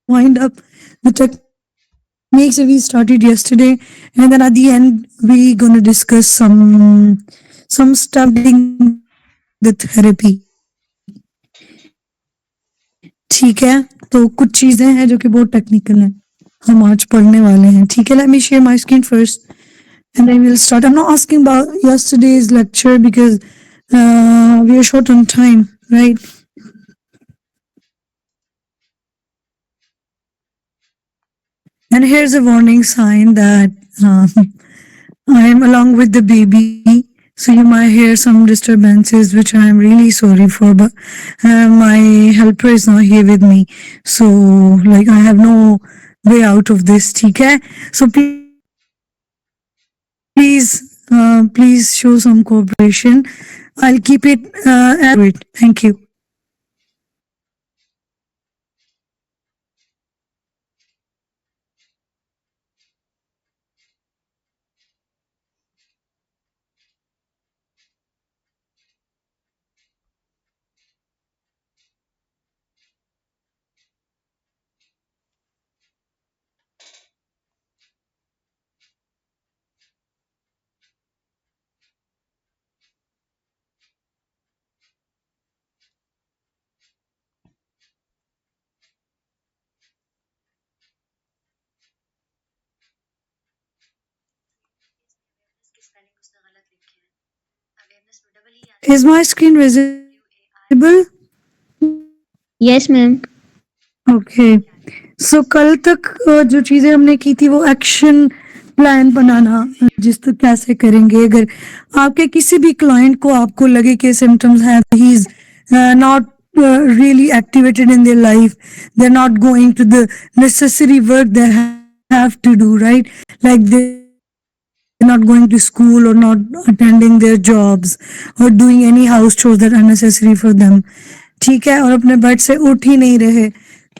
wind up the techniques that we started yesterday, and then at the end we gonna discuss some stuff relating the therapy. ٹھیک ہے تو کچھ چیزیں ہیں جو کہ بہت ٹیکنیکل ہیں ہم آج پڑھنے والے ہیں ٹھیک ہے let me share my screen first and then we'll start. I'm not asking about yesterday's lecture because we are short on time, right? And here's a warning sign that I am along with the baby, so you might hear some disturbances, which I am really sorry for. But my helper is not here with me, so like I have no way out of this. Okay, so please show some cooperation. I'll keep it as it. Thank you. Is my screen visible? Yes, ma'am. Okay so کل تک جو چیزیں ہم نے کی تھی وہ action plan بنانا جس تک کیسے کریں گے اگر آپ کے کسی بھی کلائنٹ کو آپ کو لگے کہ سمٹمز ہیں he is not really activated in their life they are not going to the necessary work they have to do right like they not going to school or not attending their jobs or doing any house chores that are necessary for them ٹھیک ہے اور اپنے bed سے اٹھ ہی نہیں رہے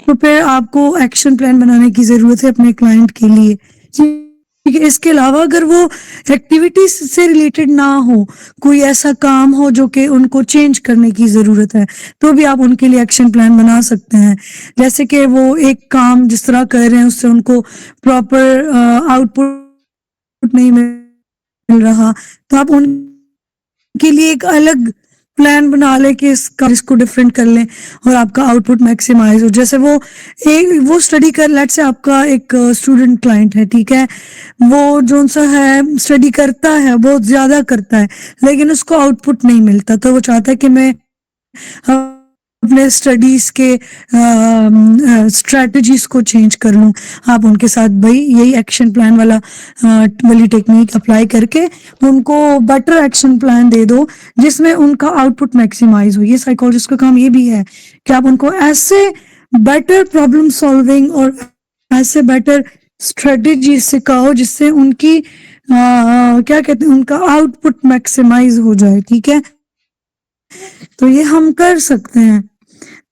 تو پھر آپ کو ایکشن پلان بنانے کی ضرورت ہے اپنے کلائنٹ کے لیے ٹھیک ہے اس کے علاوہ اگر وہ ایکٹیویٹیز سے ریلیٹڈ نہ ہو کوئی ایسا کام ہو جو کہ ان کو چینج کرنے کی ضرورت ہے تو بھی آپ ان کے لیے ایکشن پلان بنا سکتے ہیں جیسے کہ وہ ایک کام جس طرح کر رہے ہیں اس سے ان کو پراپر آؤٹ پٹ نہیں مل رہا تو آپ ان کے لیے ایک الگ پلان بنا لیں کہ اس کو ڈفرینٹ کر لیں اور آپ کا آؤٹ پٹ میکسیمائز ہو جیسے وہ اسٹڈی کر لیٹ سے آپ کا ایک اسٹوڈنٹ کلائنٹ ہے ٹھیک ہے وہ جو سا ہے اسٹڈی کرتا ہے بہت زیادہ کرتا ہے لیکن اس کو آؤٹ پٹ نہیں ملتا تو وہ چاہتا ہے کہ میں اپنے اسٹڈیز کے اسٹریٹجیز کو چینج کر لوں آپ ان کے ساتھ بھائی یہی ایکشن پلان والی ٹیکنیک اپلائی کر کے ان کو بیٹر ایکشن پلان دے دو جس میں ان کا آؤٹ پٹ میکسیمائز ہو یہ سائیکالوجسٹ کا کام یہ بھی ہے کہ آپ ان کو ایسے بیٹر پرابلم سالونگ اور ایسے بیٹر اسٹریٹجیز سکھاؤ جس سے ان کی کیا کہتے ہیں ان کا آؤٹ پٹ میکسیمائز ہو جائے ٹھیک ہے تو یہ ہم کر سکتے ہیں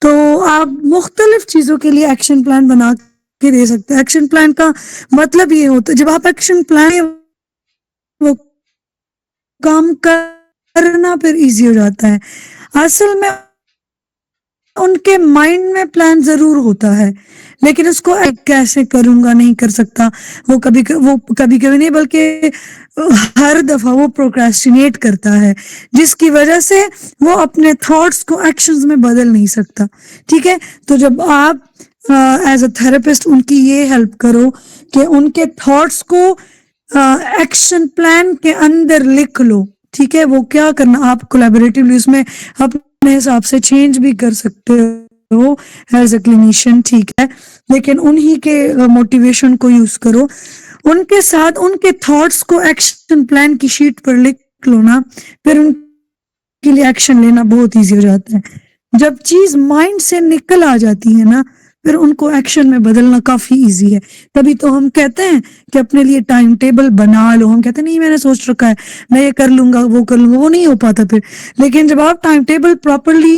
تو آپ مختلف چیزوں کے لیے ایکشن پلان بنا کے دے سکتے ہیں ایکشن پلان کا مطلب یہ ہوتا ہے جب آپ ایکشن پلان وہ کام کرنا پھر ایزی ہو جاتا ہے اصل میں ان کے مائنڈ میں پلان ضرور ہوتا ہے لیکن اس کو کیسے کروں گا نہیں کر سکتا وہ کبھی نہیں بلکہ ہر دفعہ وہ پروکراسٹینیٹ کرتا ہے جس کی وجہ سے وہ اپنے تھاٹس کو ایکشنز میں بدل نہیں سکتا ٹھیک ہے تو جب آپ ایز اے تھراپسٹ ان کی یہ ہیلپ کرو کہ ان کے تھاٹس کو ایکشن پلان کے اندر لکھ لو ٹھیک ہے وہ کیا کرنا آپ کولیبریٹیولی اس میں اپنے حساب سے چینج بھی کر سکتے ہو ایز اے کلینیشین ٹھیک ہے لیکن انہی کے موٹیویشن کو یوز کرو ان کے ساتھ ان کے تھاٹس کو ایکشن پلان کی شیٹ پر لکھ لو نا پھر ان کے لیے ایکشن لینا بہت ایزی ہو جاتا ہے جب چیز مائنڈ سے نکل آ جاتی ہے نا پھر ان کو ایکشن میں بدلنا کافی ایزی ہے تبھی تو ہم کہتے ہیں کہ اپنے لیے ٹائم ٹیبل بنا لو ہم کہتے ہیں نہیں میں نے سوچ رکھا ہے میں یہ کر لوں گا وہ نہیں ہو پاتا پھر لیکن جب آپ ٹائم ٹیبل پراپرلی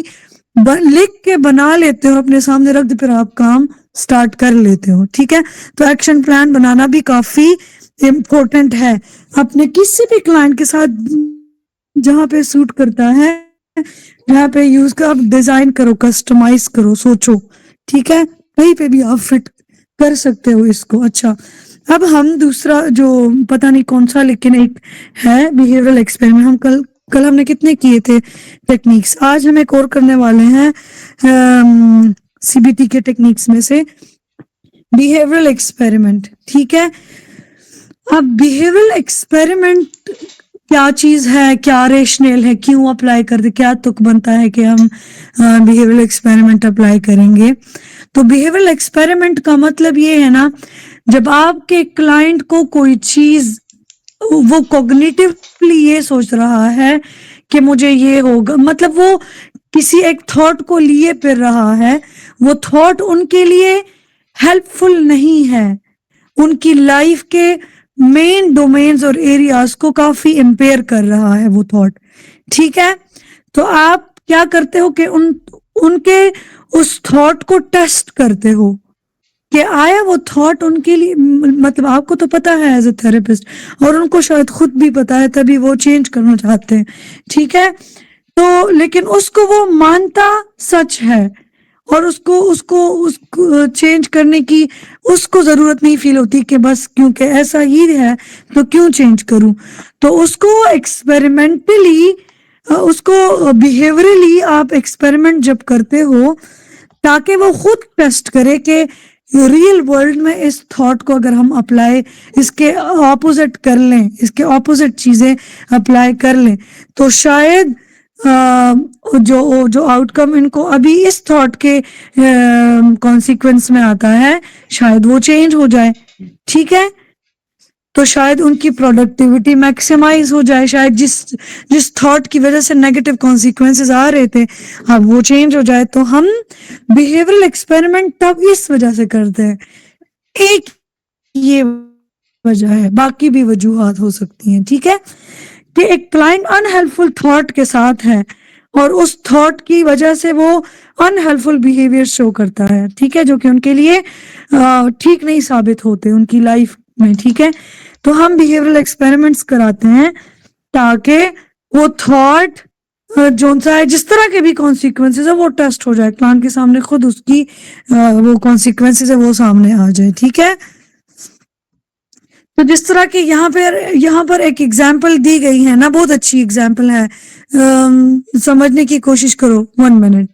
لکھ کے بنا لیتے ہو اپنے سامنے رکھ دے پھر آپ کام سٹارٹ کر لیتے ہو ٹھیک ہے تو ایکشن پلان بنانا بھی کافی امپورٹنٹ ہے اپنے کسی بھی کلائنٹ کے ساتھ جہاں پہ سوٹ کرتا ہے جہاں پہ یوز کر آپ ڈیزائن کرو کسٹمائز کرو سوچو ٹھیک ہے کہیں پہ بھی آپ فٹ کر سکتے ہو اس کو. اچھا اب ہم دوسرا جو پتہ نہیں کون سا لیکن ایک ہے بیہیورل ایکسپیریمنٹ. ہم کل ہم نے کتنے کیے تھے ٹیکنیکس, آج ہم ایک اور کرنے والے ہیں سی بی ٹی کے ٹیکنیکس میں سے بیہیورل ایکسپیریمنٹ. ٹھیک ہے, اب بیہیورل ایکسپیریمنٹ کیا چیز ہے, کیا ریشنل ہے, کیوں اپلائی کرتے, کیا تک بنتا ہے کہ ہم بیہیورل ایکسپیریمنٹ اپلائی کریں گے. تو بیہیورل ایکسپیریمنٹ کا مطلب یہ ہے نا, جب آپ کے کلائنٹ کو کوئی چیز وہ کوگنیٹیولی یہ سوچ رہا ہے کہ مجھے یہ ہوگا, مطلب وہ کسی ایک تھاٹ کو لیے پھر رہا ہے, وہ تھاٹ ان کے لیے ہیلپ فل نہیں ہے, ان کی لائف کے مین ڈومینز اور ایریاز کو کافی امپیئر کر رہا ہے وہ تھاٹ. ٹھیک ہے, تو آپ کیا کرتے ہو کہ ان کے اس تھاٹ کو ٹیسٹ کرتے ہو کہ آیا وہ تھاٹ ان کے لیے, مطلب آپ کو تو پتا ہے ایز اے تھراپسٹ, اور ان کو شاید خود بھی پتا ہے تبھی وہ چینج کرنا چاہتے ہیں. ٹھیک ہے, تو لیکن اس کو وہ مانتا سچ ہے اور اس کو چینج کرنے کی اس کو ضرورت نہیں فیل ہوتی کہ بس کیونکہ ایسا ہی ہے تو کیوں چینج کروں. تو اس کو ایکسپیریمنٹلی, اس کو بیہیورلی آپ ایکسپیریمنٹ جب کرتے ہو تاکہ وہ خود ٹیسٹ کرے کہ ریئل ورلڈ میں اس تھاٹ کو اگر ہم اپلائی, اس کے اپوزٹ کر لیں, اس کے اپوزٹ چیزیں اپلائی کر لیں, تو شاید جو آؤٹ کم ان کو ابھی اس تھاٹ کے کانسیکوینس میں آتا ہے شاید وہ چینج ہو جائے. ٹھیک ہے, تو شاید ان کی پروڈکٹیوٹی میکسیمائز ہو جائے, شاید جس تھاٹ کی وجہ سے نیگیٹو کانسیکوینسز آ رہے تھے اب وہ چینج ہو جائے. تو ہم بیہیورل ایکسپیریمنٹ تب اس وجہ سے کرتے ہیں, ایک یہ وجہ ہے, باقی بھی وجوہات ہو سکتی ہیں. ٹھیک ہے, کہ ایک کلائنٹ انہیلپفل تھاٹ کے ساتھ ہے اور اس تھاٹ کی وجہ سے وہ انہیلپفل بیہیویئر شو کرتا ہے. ٹھیک ہے, جو کہ ان کے لیے ٹھیک نہیں ثابت ہوتے ان کی لائف میں. ٹھیک ہے, تو ہم بیہیورل ایکسپیریمنٹس کراتے ہیں تاکہ وہ تھاٹ جو سا ہے, جس طرح کے بھی کانسیکوینسز ہے وہ ٹیسٹ ہو جائے, کلائنٹ کے سامنے خود اس کی وہ کانسیکوینسز ہے وہ سامنے آ جائے. ٹھیک ہے, تو جس طرح کی یہاں پر ایک ایگزامپل دی گئی ہے نا, بہت اچھی ایگزامپل ہے, سمجھنے کی کوشش کرو. 1 منٹ.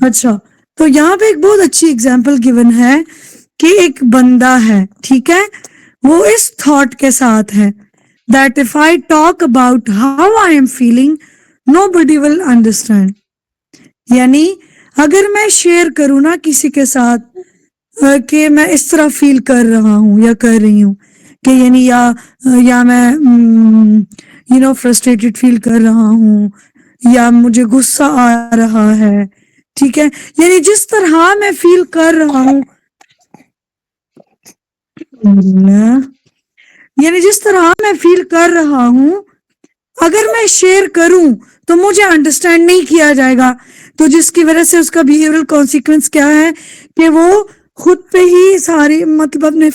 اچھا, تو یہاں پہ ایک بہت اچھی ایگزامپل گیون ہے کہ ایک بندہ ہے, ٹھیک ہے, وہ اس تھاٹ کے ساتھ ہے that if I talk about how I am feeling nobody will understand. یعنی اگر میں شیئر کروں نا کسی کے ساتھ کہ میں اس طرح فیل کر رہا ہوں یا کر رہی ہوں, کہ یعنی یا میں فرسٹریٹڈ فیل کر رہا ہوں یا مجھے غصہ آ رہا ہے. ٹھیک ہے, یعنی جس طرح میں فیل کر رہا ہوں اگر میں شیئر کروں تو مجھے انڈرسٹینڈ نہیں کیا جائے گا, تو جس کی وجہ سے اس کا بیہیورل کانسیکوینس کیا ہے کہ وہ خود پہ ہی ساری مطلب اپنے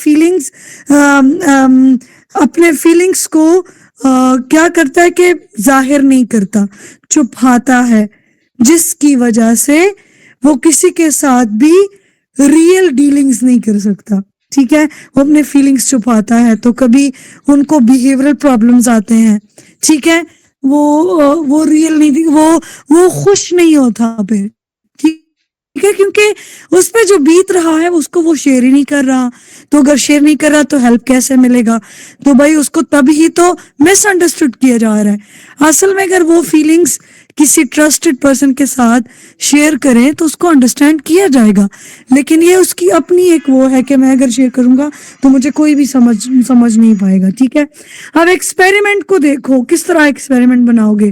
فیلنگز کو کیا کرتا ہے کہ ظاہر نہیں کرتا, چھپاتا ہے, جس کی وجہ سے وہ کسی کے ساتھ بھی ریئل ڈیلنگز نہیں کر سکتا. ٹھیک ہے, وہ اپنے فیلنگز چھپاتا ہے تو کبھی ان کو بیہیورل پرابلمز آتے ہیں. ٹھیک ہے, وہ ریئل نہیں, وہ خوش نہیں ہوتا پھر. ٹھیک ٹھیک ہے, کیونکہ اس پہ جو بیت رہا ہے اس کو وہ شیئر ہی نہیں کر رہا, تو اگر شیئر نہیں کر رہا تو ہیلپ کیسے ملے گا؟ تو بھائی اس کو تب ہی تو مس انڈرسٹوڈ کیا جا رہا ہے. اصل میں اگر وہ فیلنگز کسی ٹرسٹڈ پرسن کے ساتھ شیئر کریں تو اس کو انڈرسٹینڈ کیا جائے گا, لیکن یہ اس کی اپنی ایک وہ ہے کہ میں اگر شیئر کروں گا تو مجھے کوئی بھی سمجھ نہیں پائے گا. ٹھیک ہے, اب ایکسپیریمنٹ کو دیکھو کس طرح ایکسپیریمنٹ بناؤ گے.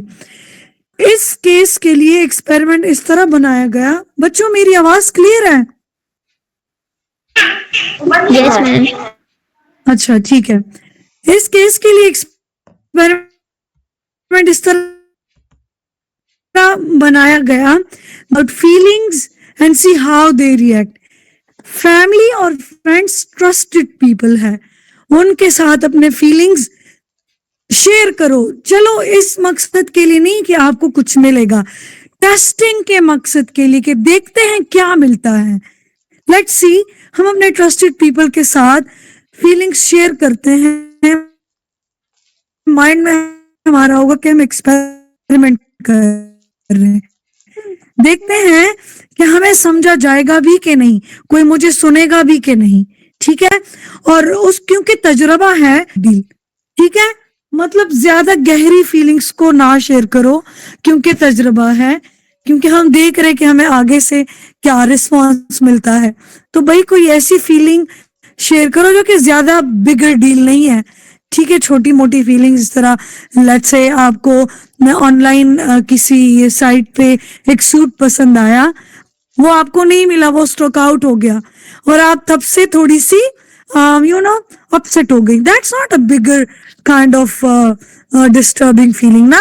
اس کیس کے لیے ایکسپیریمنٹ اس طرح بنایا گیا. بچوں میری آواز کلیئر ہے؟ یس میم. اچھا ٹھیک ہے. اس کیس کے لیے ایکسپیریمنٹ اس طرح بنایا گیا but feelings and see how they react. Family اور فرینڈس ٹرسٹڈ پیپل ہے, ان کے ساتھ اپنے فیلنگز شیئر کرو. چلو اس مقصد کے لیے نہیں کہ آپ کو کچھ ملے گا, ٹیسٹنگ کے مقصد کے لیے کہ دیکھتے ہیں کیا ملتا ہے. لیٹس سی, ہم اپنے ٹرسٹڈ پیپل کے ساتھ فیلنگز شیئر کرتے ہیں, مائنڈ میں ہمارا ہوگا کہ ہم ایکسپیریمنٹ کر رہے ہیں, دیکھتے ہیں کہ ہمیں سمجھا جائے گا بھی کہ نہیں, کوئی مجھے سنے گا بھی کہ نہیں. ٹھیک ہے, اور اس کیونکہ تجربہ ہے ڈیل. ٹھیک ہے, مطلب زیادہ گہری فیلنگز کو نہ شیئر کرو کیونکہ تجربہ ہے, کیونکہ ہم دیکھ رہے کہ ہمیں آگے سے کیا رسپانس ملتا ہے. تو بھائی کوئی ایسی فیلنگ شیئر کرو جو کہ زیادہ بگر ڈیل نہیں ہے. ٹھیک ہے, چھوٹی موٹی فیلنگز اس طرح, لیٹس سے آپ کو آن لائن کسی سائٹ پہ ایک سوٹ پسند آیا, وہ آپ کو نہیں ملا, وہ اسٹاک آؤٹ ہو گیا اور آپ تب سے تھوڑی سی اپسیٹ ہو گئی. That's not a bigger kind of disturbing feeling نا.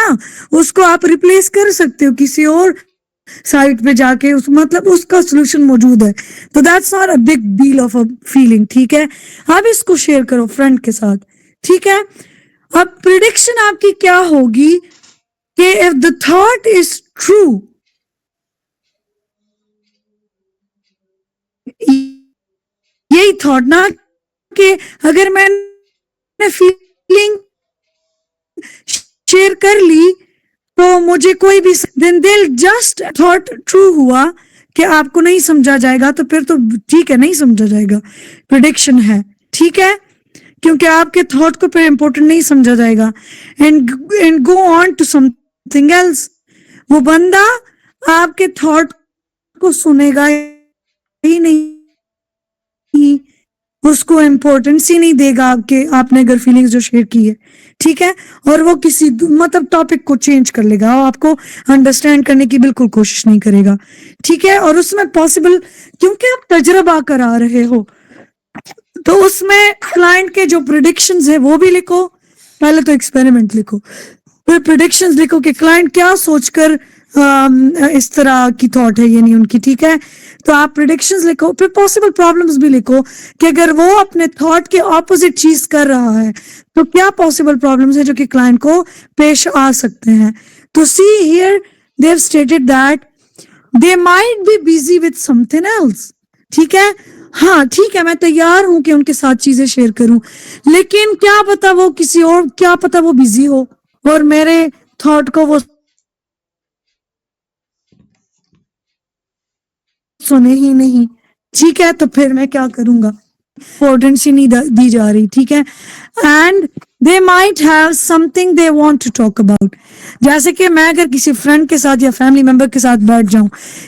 اس کو آپ ریپلیس کر سکتے ہو کسی اور سائٹ پہ جا کے, مطلب اس کا سولوشن موجود ہے. تو that's not a big deal of a feeling. ٹھیک ہے, اب اس کو شیئر کرو فرینڈ کے ساتھ. ٹھیک ہے, اب پریڈکشن آپ کی کیا ہوگی کہ if the thought is true, یہی تھاٹ نا کہ اگر میں نے فیلنگ شیئر کر لی تو مجھے کوئی بھی then they'll just thought true ہوا کہ آپ کو نہیں سمجھا جائے گا, تو پھر تو ٹھیک ہے نہیں سمجھا جائے گا, پریڈکشن ہے. ٹھیک ہے, کیونکہ آپ کے تھاٹ کو پھر امپورٹنٹ نہیں سمجھا جائے گا. And go on to something else. وہ بندہ آپ کے تھاٹ کو سنے گا ہی نہیں, اس کو امپورٹنس ہی نہیں دے گا آپ نے اگر فیلنگز جو شیئر کی ہے. ٹھیک ہے, اور وہ کسی مطلب ٹاپک کو چینج کر لے گا, آپ کو انڈرسٹینڈ کرنے کی بالکل کوشش نہیں کرے گا. ٹھیک ہے, اور اس میں پاسبل کیونکہ آپ تجربہ کرا رہے ہو تو اس میں کلائنٹ کے جو پریڈکشنز ہیں وہ بھی لکھو. پہلے تو ایکسپیریمنٹ لکھو, پھر پریڈکشنز لکھو کہ کلائنٹ کیا سوچ کر اس طرح کی تھاٹ ہے, یہ نہیں ان کی. ٹھیک ہے, تو آپ پریڈکشنز لکھو, پھر پاسبل پرابلمز بھی لکھو کہ اگر وہ اپنے تھاٹ کے اپوزٹ چیز کر رہا ہے تو کیا پاسبل پرابلمز ہیں جو کہ کلائنٹ کو پیش آ سکتے ہیں. تو see here they have stated that they might be busy with something else. ٹھیک ہے, ہاں ٹھیک ہے, میں تیار ہوں کہ ان کے ساتھ چیزیں شیئر کروں, لیکن کیا پتا وہ کسی اور, کیا پتا وہ بزی ہو اور میرے تھاٹ کو وہ سنے ہی نہیں. ٹھیک ہے, تو پھر میں کیا کروں گا, امپورٹنس ہی نہیں دی جا رہی. ٹھیک ہے, and they might have something they want to talk about. جیسے کہ میں اگر کسی فرینڈ کے ساتھ یا فیملی ممبر کے ساتھ بیٹھ جاؤں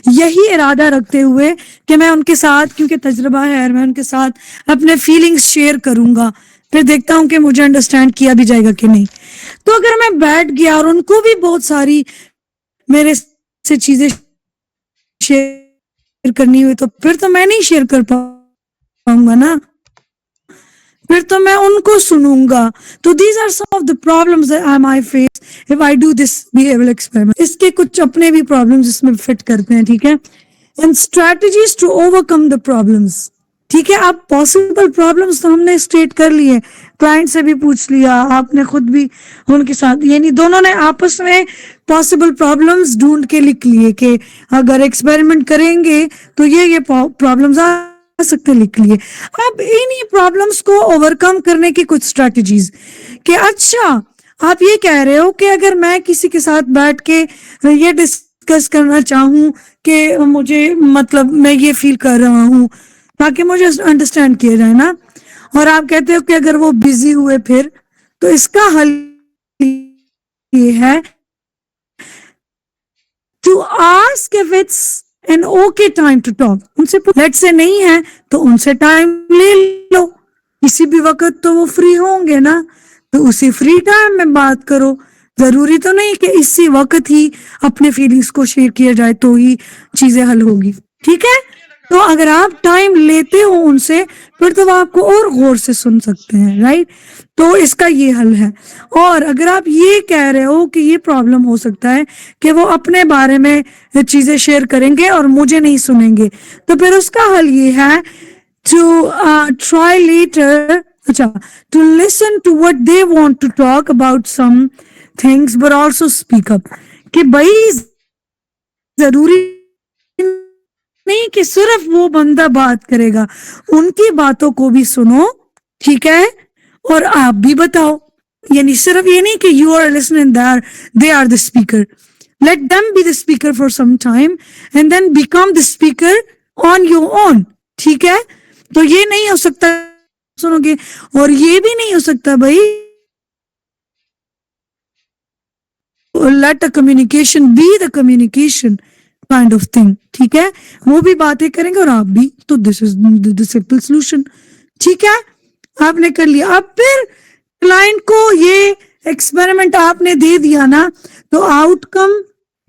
یہی ارادہ رکھتے ہوئے کہ میں ان کے ساتھ, کیونکہ تجربہ ہے, اور میں ان کے ساتھ اپنے فیلنگز شیئر کروں گا, پھر دیکھتا ہوں کہ مجھے انڈرسٹینڈ کیا بھی جائے گا کہ نہیں. تو اگر میں بیٹھ گیا اور ان کو بھی بہت ساری میرے سے چیزیں شیئر کرنی ہوئی تو پھر تو میں نہیں شیئر کر پاؤں گا نا, پھر تو میں ان کو سنوں گا. تو these are some of the problems that I might face if I do this behavioral experiment. اس کے کچھ اپنے بھی problems اس میں فٹ کرتے ہیں. ٹھیک ہے, and strategies to overcome the problems. ٹھیک ہے, اب possible problems تو ہم نے اسٹیٹ کر لیے, کلائنٹ سے بھی پوچھ لیا, آپ نے خود بھی ان کے ساتھ, یعنی دونوں نے آپس میں possible problems ڈھونڈ کے لکھ لیے کہ اگر ایکسپیریمنٹ کریں گے تو یہ problems آ سکتے, لکھ لیے. اب انہی پرابلمس کو اوور کم کرنے کی کچھ اسٹریٹجیز, کہ اچھا آپ یہ کہہ رہے ہو کہ اگر میں کسی کے ساتھ بیٹھ کے یہ ڈسکس ڈسکس کرنا چاہوں کہ مجھے مطلب میں یہ فیل کر رہا ہوں تاکہ مجھے انڈرسٹینڈ کیا جائے نا. اور آپ کہتے ہو کہ اگر وہ بزی ہوئے پھر تو اس کا حل یہ ہے to ask if it's an okay time to talk. ان سے لیٹ سے نہیں ہے تو ان سے ٹائم لے لو, کسی بھی وقت تو وہ فری ہوں گے نا, تو اسی فری ٹائم میں بات کرو. ضروری تو نہیں کہ اسی وقت ہی اپنے فیلنگز کو شیئر کیا جائے تو ہی چیزیں حل ہوگی, ٹھیک ہے. تو اگر آپ ٹائم لیتے ہو ان سے پھر تو آپ کو اور غور سے سن سکتے ہیں, رائٹ. تو اس کا یہ حل ہے. اور اگر آپ یہ کہہ رہے ہو کہ یہ پرابلم ہو سکتا ہے کہ وہ اپنے بارے میں چیزیں شیئر کریں گے اور مجھے نہیں سنیں گے, تو پھر اس کا حل یہ ہے to try later, to listen to what they want to talk about some things but also speak up. کہ بھائی ضروری نہیں کہ صرف وہ بندہ بات کرے گا, ان کی باتوں کو بھی سنو, ٹھیک ہے, اور آپ بھی بتاؤ. یعنی صرف یہ نہیں کہ you are listening there, they are the speaker. Let them be the speaker for some time and then become the speaker on your own, ٹھیک ہے. تو یہ نہیں ہو سکتا سنو گے, اور یہ بھی نہیں ہو سکتا بھائی let a communication be the communication kind of thing, ٹھیک ہے. وہ بھی باتیں کریں گے اور آپ بھی, تو this is the simple solution, ٹھیک ہے. آپ نے کر لیا. اب پھر کلائنٹ کو یہ ایکسپیریمنٹ آپ نے دے دیا نا, تو آؤٹ کم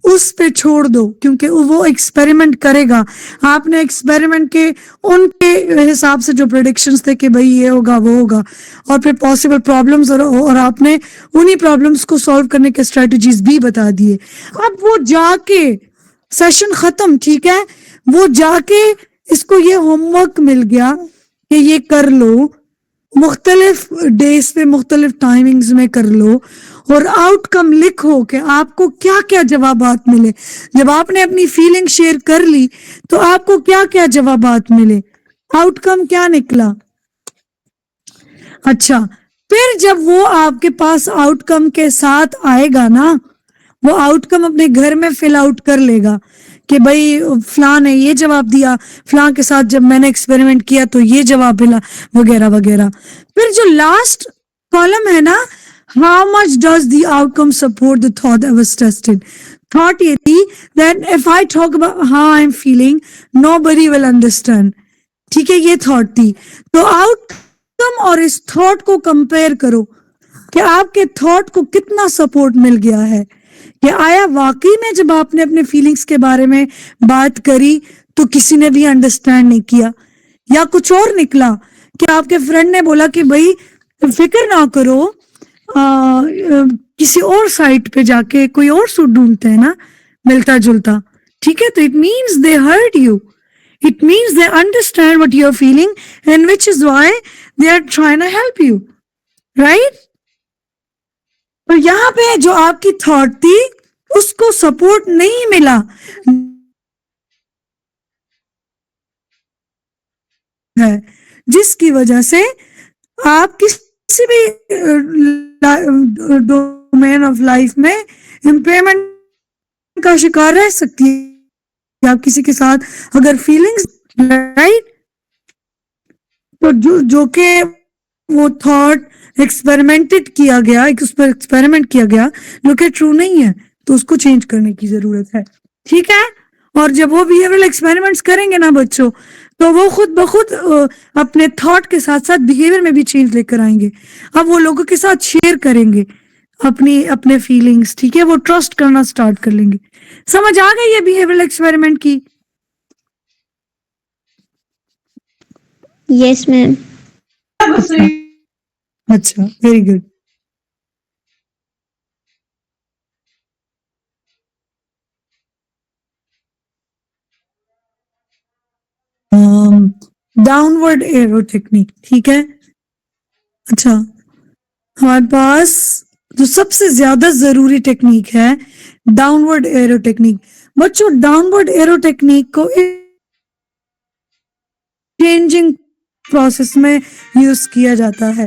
اس پہ چھوڑ دو, کیونکہ وہ ایکسپیریمنٹ کرے گا. آپ نے ایکسپیریمنٹ کے ان کے حساب سے جو پریڈکشنز تھے کہ بھئی یہ ہوگا وہ ہوگا, اور پھر پاسبل پرابلمز, اور آپ نے انہی پرابلمز کو سالو کرنے کے اسٹریٹجیز بھی بتا دیے. اب وہ جا کے سیشن ختم, ٹھیک ہے, وہ جا کے اس کو یہ ہوم ورک مل گیا کہ یہ کر لو, مختلف ڈیز پہ مختلف ٹائمنگز میں کر لو, اور آؤٹ کم لکھو کہ آپ کو کیا کیا جوابات ملے. جب آپ نے اپنی فیلنگ شیئر کر لی تو آپ کو کیا کیا جوابات ملے, آؤٹ کم کیا نکلا. اچھا, پھر جب وہ آپ کے پاس آؤٹ کم کے ساتھ آئے گا نا, وہ آؤٹ کم اپنے گھر میں فل آؤٹ کر لے گا کہ بھائی فلاں نے یہ جواب دیا, فلاں کے ساتھ جب میں نے ایکسپیریمنٹ کیا تو یہ جواب ملا, وغیرہ وغیرہ. پھر جو لاسٹ کالم ہے نا, how much does the outcome support the thought that was tested. Thought یہ تھی that if I talk about how I'm feeling, nobody will understand. ٹھیک ہے, یہ تھاٹ تھی. تو آؤٹ کم اور اس تھاٹ کو کمپیئر کرو کہ آپ کے تھاٹ کو کتنا سپورٹ مل گیا ہے, کہ آیا واقعی میں جب آپ نے اپنے فیلنگز کے بارے میں بات کری تو کسی نے بھی انڈرسٹینڈ نہیں کیا, یا کچھ اور نکلا کہ آپ کے فرینڈ نے بولا کہ بھائی فکر نہ کرو, کسی اور سائٹ پہ جا کے کوئی اور سوٹ ڈھونڈتے ہیں نا ملتا جلتا, ٹھیک ہے. تو it means they hurt you, it means they understand what you are feeling and which is why they are trying to help you, right. تو یہاں پہ جو آپ کی تھاٹ تھی اس کو سپورٹ نہیں ملا, ہے جس کی وجہ سے آپ کسی بھی ڈومین آف لائف میں امپیئرمنٹ کا شکار رہ سکتی ہے. آپ کسی کے ساتھ اگر فیلنگز رائٹ, تو جو کہ وہ تھاٹ ایکسپیریمنٹڈ کیا گیا, اس پر ایکسپیریمنٹ کیا گیا جو کہ ٹرو نہیں ہے, تو اس کو چینج کرنے کی ضرورت ہے, ٹھیک ہے. اور جب وہ بیہیویئرل ایکسپیریمنٹس کریں گے نا بچوں, تو وہ خود بخود اپنے تھاٹ کے ساتھ ساتھ بیہیویئر میں بھی چینج لے کر آئیں گے. اب وہ لوگوں کے ساتھ شیئر کریں گے اپنے فیلنگز, ٹھیک ہے, وہ ٹرسٹ کرنا سٹارٹ کر لیں گے. سمجھ آ گئی ہے بیہیویئرل ایکسپیریمنٹ کی؟ یس میم. اچھا, very good. Down word arrow technique, ٹھیک ہے. اچھا, ہمارے پاس جو سب سے زیادہ ضروری ٹیکنیک ہے ڈاؤن ورڈ ایرو ٹیکنیک. بچوں ڈاؤن ورڈ ایرو ٹیکنیک کو چینجنگ پروسیس میں یوز کیا جاتا ہے.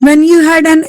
when you had an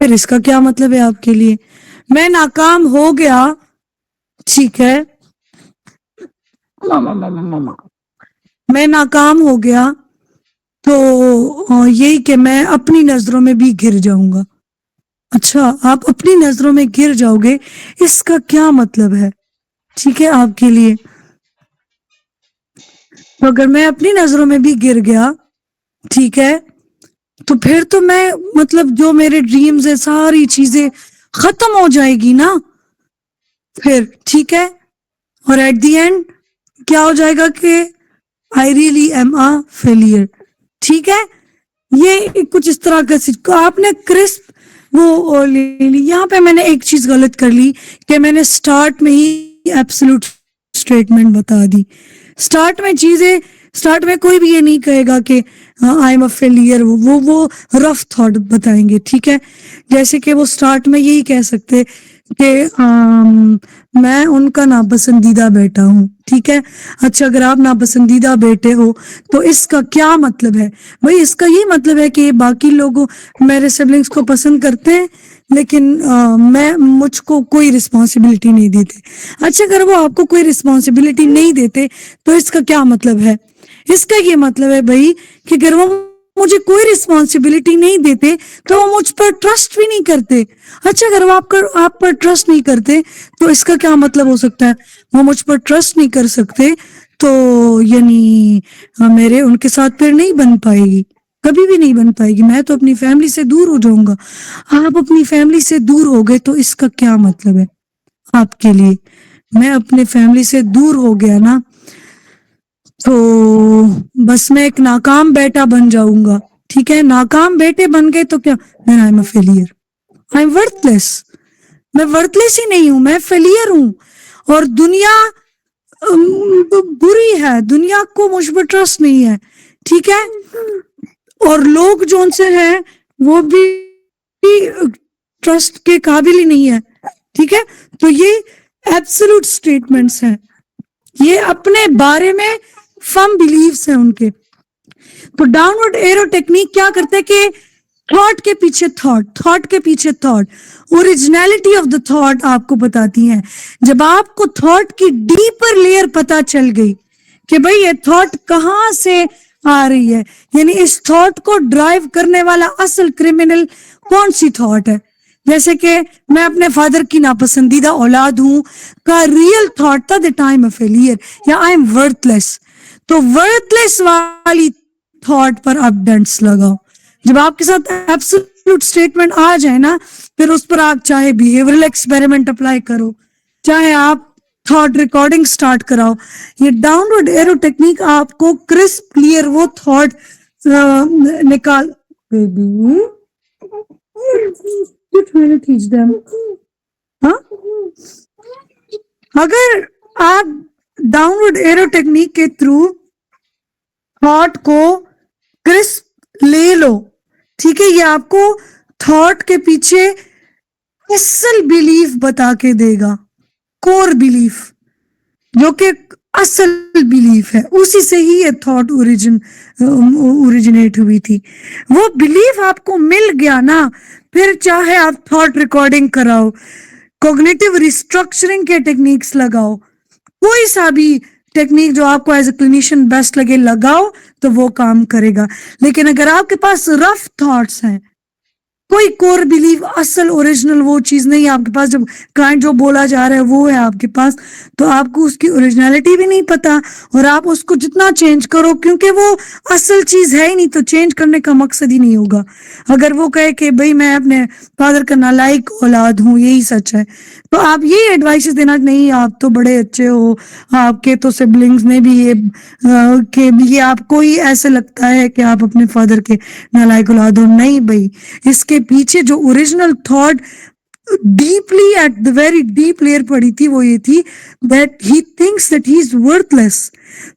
پھر اس کا کیا مطلب ہے آپ کے لیے؟ میں ناکام ہو گیا، ٹھیک ہے، میں ناکام ہو گیا تو یہی کہ میں اپنی نظروں میں بھی گر جاؤں گا. اچھا، آپ اپنی نظروں میں گر جاؤ گے، اس کا کیا مطلب ہے؟ ٹھیک ہے آپ کے لیے. تو اگر میں اپنی نظروں میں بھی گر گیا، ٹھیک ہے، تو پھر تو میں مطلب جو میرے ڈریمز ہے ساری چیزیں ختم ہو جائے گی نا پھر. ٹھیک ہے، اور ایٹ دی اینڈ کیا ہو جائے گا کہ I really am a failure. ٹھیک ہے، یہ کچھ اس طرح کا آپ نے کرسپ وہ لے لی. یہاں پہ میں نے ایک چیز غلط کر لی کہ میں نے سٹارٹ میں ہی ایبسولوٹ اسٹیٹمنٹ بتا دی. سٹارٹ میں کوئی بھی یہ نہیں کہے گا کہ آئی ایم اے فیلئر، وہ رف تھاٹ بتائیں گے. ٹھیک ہے، جیسے کہ وہ سٹارٹ میں یہی کہہ سکتے کہ میں ان کا ناپسندیدہ بیٹا ہوں. ٹھیک ہے، اچھا اگر آپ ناپسندیدہ بیٹے ہو تو اس کا کیا مطلب ہے؟ بھائی اس کا یہ مطلب ہے کہ باقی لوگوں میرے سبلنگس کو پسند کرتے ہیں لیکن مجھ کو کوئی رسپانسبلٹی نہیں دیتے. اچھا اگر وہ آپ کو کوئی رسپانسبلٹی نہیں دیتے تو اس کا کیا مطلب ہے؟ اس کا یہ مطلب ہے بھائی کہ اگر وہ مجھے کوئی رسپانسبلٹی نہیں دیتے تو وہ مجھ پر ٹرسٹ بھی نہیں کرتے. اچھا اگر وہ آپ پر ٹرسٹ نہیں کرتے تو اس کا کیا مطلب ہو سکتا ہے؟ وہ مجھ پر ٹرسٹ نہیں کر سکتے تو یعنی میرے ان کے ساتھ پھر نہیں بن پائے گی، کبھی بھی نہیں بن پائے گی. میں تو اپنی فیملی سے دور ہو جاؤں گا. آپ اپنی فیملی سے دور ہو گئے تو اس کا کیا مطلب ہے آپ کے لیے؟ میں اپنے فیملی سے دور ہو گیا نا تو بس میں ایک ناکام بیٹا بن جاؤں گا. ٹھیک ہے، ناکام بیٹے بن گئے تو کیا؟ میں I am a failure, I am worthless. میں ورتھ لیس ہی نہیں ہوں، میں فیلئر ہوں. اور دنیا بری ہے، دنیا کو مجھ پر ٹرسٹ نہیں ہے. ٹھیک ہے، اور لوگ جو ان سے ہیں وہ بھی ٹرسٹ کے قابل ہی نہیں ہے. ٹھیک ہے، تو یہ ایبسولوٹ اسٹیٹمنٹس ہیں، یہ اپنے بارے میں فرم بلیفز ہیں ان کے. تو ڈاؤن ورڈ ایرو ٹیکنیک کیا کرتے کہ تھاٹ کے پیچھے thought originality of the thought آپ کو بتاتی ہیں. جب آپ کو تھاٹ کی ڈیپر لیئر پتا چل گئی کہ بھئی یہ تھاٹ کہاں سے آ رہی ہے، یعنی اس تھاٹ کو ڈرائیو کرنے والا اصل کرمنل کون سی تھاٹ ہے. جیسے کہ میں اپنے فادر کی ناپسندیدہ اولاد ہوں کا ریئل تھاٹ تھا that I am a failure یا آئی ایم ورتھ لیس. تو ورتھ لیس والی تھاٹ پر آپ ڈنٹس لگاؤ. جب آپ کے ساتھ ایبسولوٹ اسٹیٹمنٹ آ جائے نا پھر اس پر آپ چاہے بیہیورل ایکسپیریمنٹ اپلائی کرو، چاہے آپ تھاٹ ریکارڈنگ سٹارٹ کراؤ. یہ ڈاؤن ورڈ ایرو ٹیکنیک آپ کو کرسپ کلیئر وہ تھاٹ نکال بیبی اگر آپ ڈاؤن ورڈ ایرو ٹیکنیک کے تھرو تھاٹ کو کرسپ لے لو، ٹھیک ہے، یہ آپ کو تھاٹ کے پیچھے اصل بلیف بتا کے دے گا، کور بلیف جو کہ اصل بلیف ہے، اسی سے ہی یہ تھاٹ اوریجنیٹ ہوئی تھی. وہ بلیف آپ کو مل گیا نا پھر چاہے آپ تھاٹ ریکارڈنگ کراؤ، کوگنیٹو ریسٹرکچرنگ کے ٹیکنیکس لگاؤ، کوئی سا بھی ٹیکنیک جو آپ کو ایز اے کلینیشین بیسٹ لگے لگاؤ تو وہ کام کرے گا. لیکن اگر آپ کے پاس رف تھاٹس ہیں، کوئی کور بلیف اصل اوریجنل وہ چیز نہیں ہے آپ کے پاس، جب کلائنٹ جو بولا جا رہا ہے وہ ہے آپ کے پاس تو آپ کو اس کی اوریجنلٹی بھی نہیں پتا اور آپ اس کو جتنا چینج کرو کیونکہ وہ اصل چیز ہے ہی نہیں تو چینج کرنے کا مقصد ہی نہیں ہوگا. اگر وہ کہے کہ بھئی میں اپنے فادر کا نالائق اولاد ہوں، یہی سچ ہے، تو آپ یہی ایڈوائسز دینا نہیں آپ تو بڑے اچھے ہو، آپ کے تو سبلنگز نے بھی یہ آپ کو ہی ایسے لگتا ہے کہ آپ اپنے فادر کے نالائق اولاد ہو. نہیں بھائی، اس کے پیچھے جو original thought deeply at the very deep layer پڑی تھی وہ یہ تھی that he thinks that he is worthless.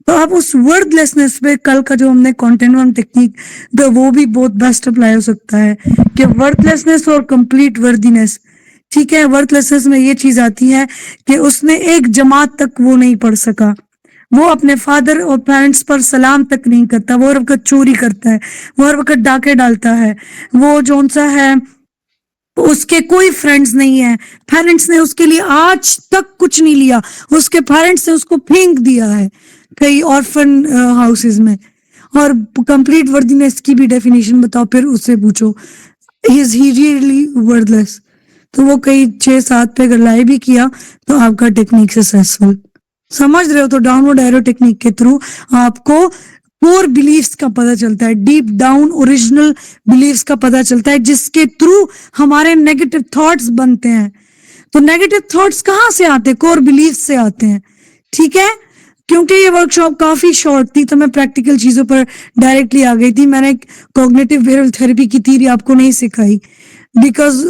تو آپ اس ورتھ لیسنس پہ کل کا جو ہم نے کانٹینوم ٹیکنیک وہ بھی بہت بیسٹ اپلائی ہو سکتا ہے کہ ورتھ لیسنس اور کمپلیٹ وردینس. ٹھیک ہے، ورتھ لیسنس میں یہ چیز آتی ہے کہ اس نے ایک جماعت تک وہ نہیں پڑھ سکا، وہ اپنے فادر اور پیرنٹس پر سلام تک نہیں کرتا، وہ ہر وقت چوری کرتا ہے، وہ ہر وقت ڈاکے ڈالتا ہے، وہ جون سا ہے اس کے کوئی فرینڈز نہیں ہیں, پیرنٹس نے اس کے لیے آج تک کچھ نہیں لیا, اس کے پیرنٹس نے اس کو پھینک دیا ہے کئی آرفن ہاؤسز میں. اور کمپلیٹ وردینس کی بھی ڈیفینیشن بتاؤ, پھر اس سے پوچھو از ہی ریئلی ورتھ لیس. تو وہ کئی 6-7 پہ اگر لائے بھی کیا تو آپ کا ٹیکنیک سکسیسفل. سمجھ رہے ہو؟ تو ڈاؤن ورڈ ایرو ٹیکنیک کے تھرو آپ کو کور بلیفز کا پتہ چلتا ہے, ڈیپ ڈاؤن اوریجنل بلیفز کا پتہ چلتا ہے, جس کے تھرو ہمارے نیگیٹو تھاٹس بنتے ہیں. تو نیگیٹو تھاٹس کہاں سے آتے ہیں؟ کور بلیفز سے آتے ہیں. ٹھیک ہے, کیونکہ یہ ورک شاپ کافی شارٹ تھی تو میں پریکٹیکل چیزوں پر ڈائریکٹلی آ گئی تھی. میں نے کوگنیٹو بیہیویئرل تھراپی کی تھیوری آپ کو نہیں سکھائی, because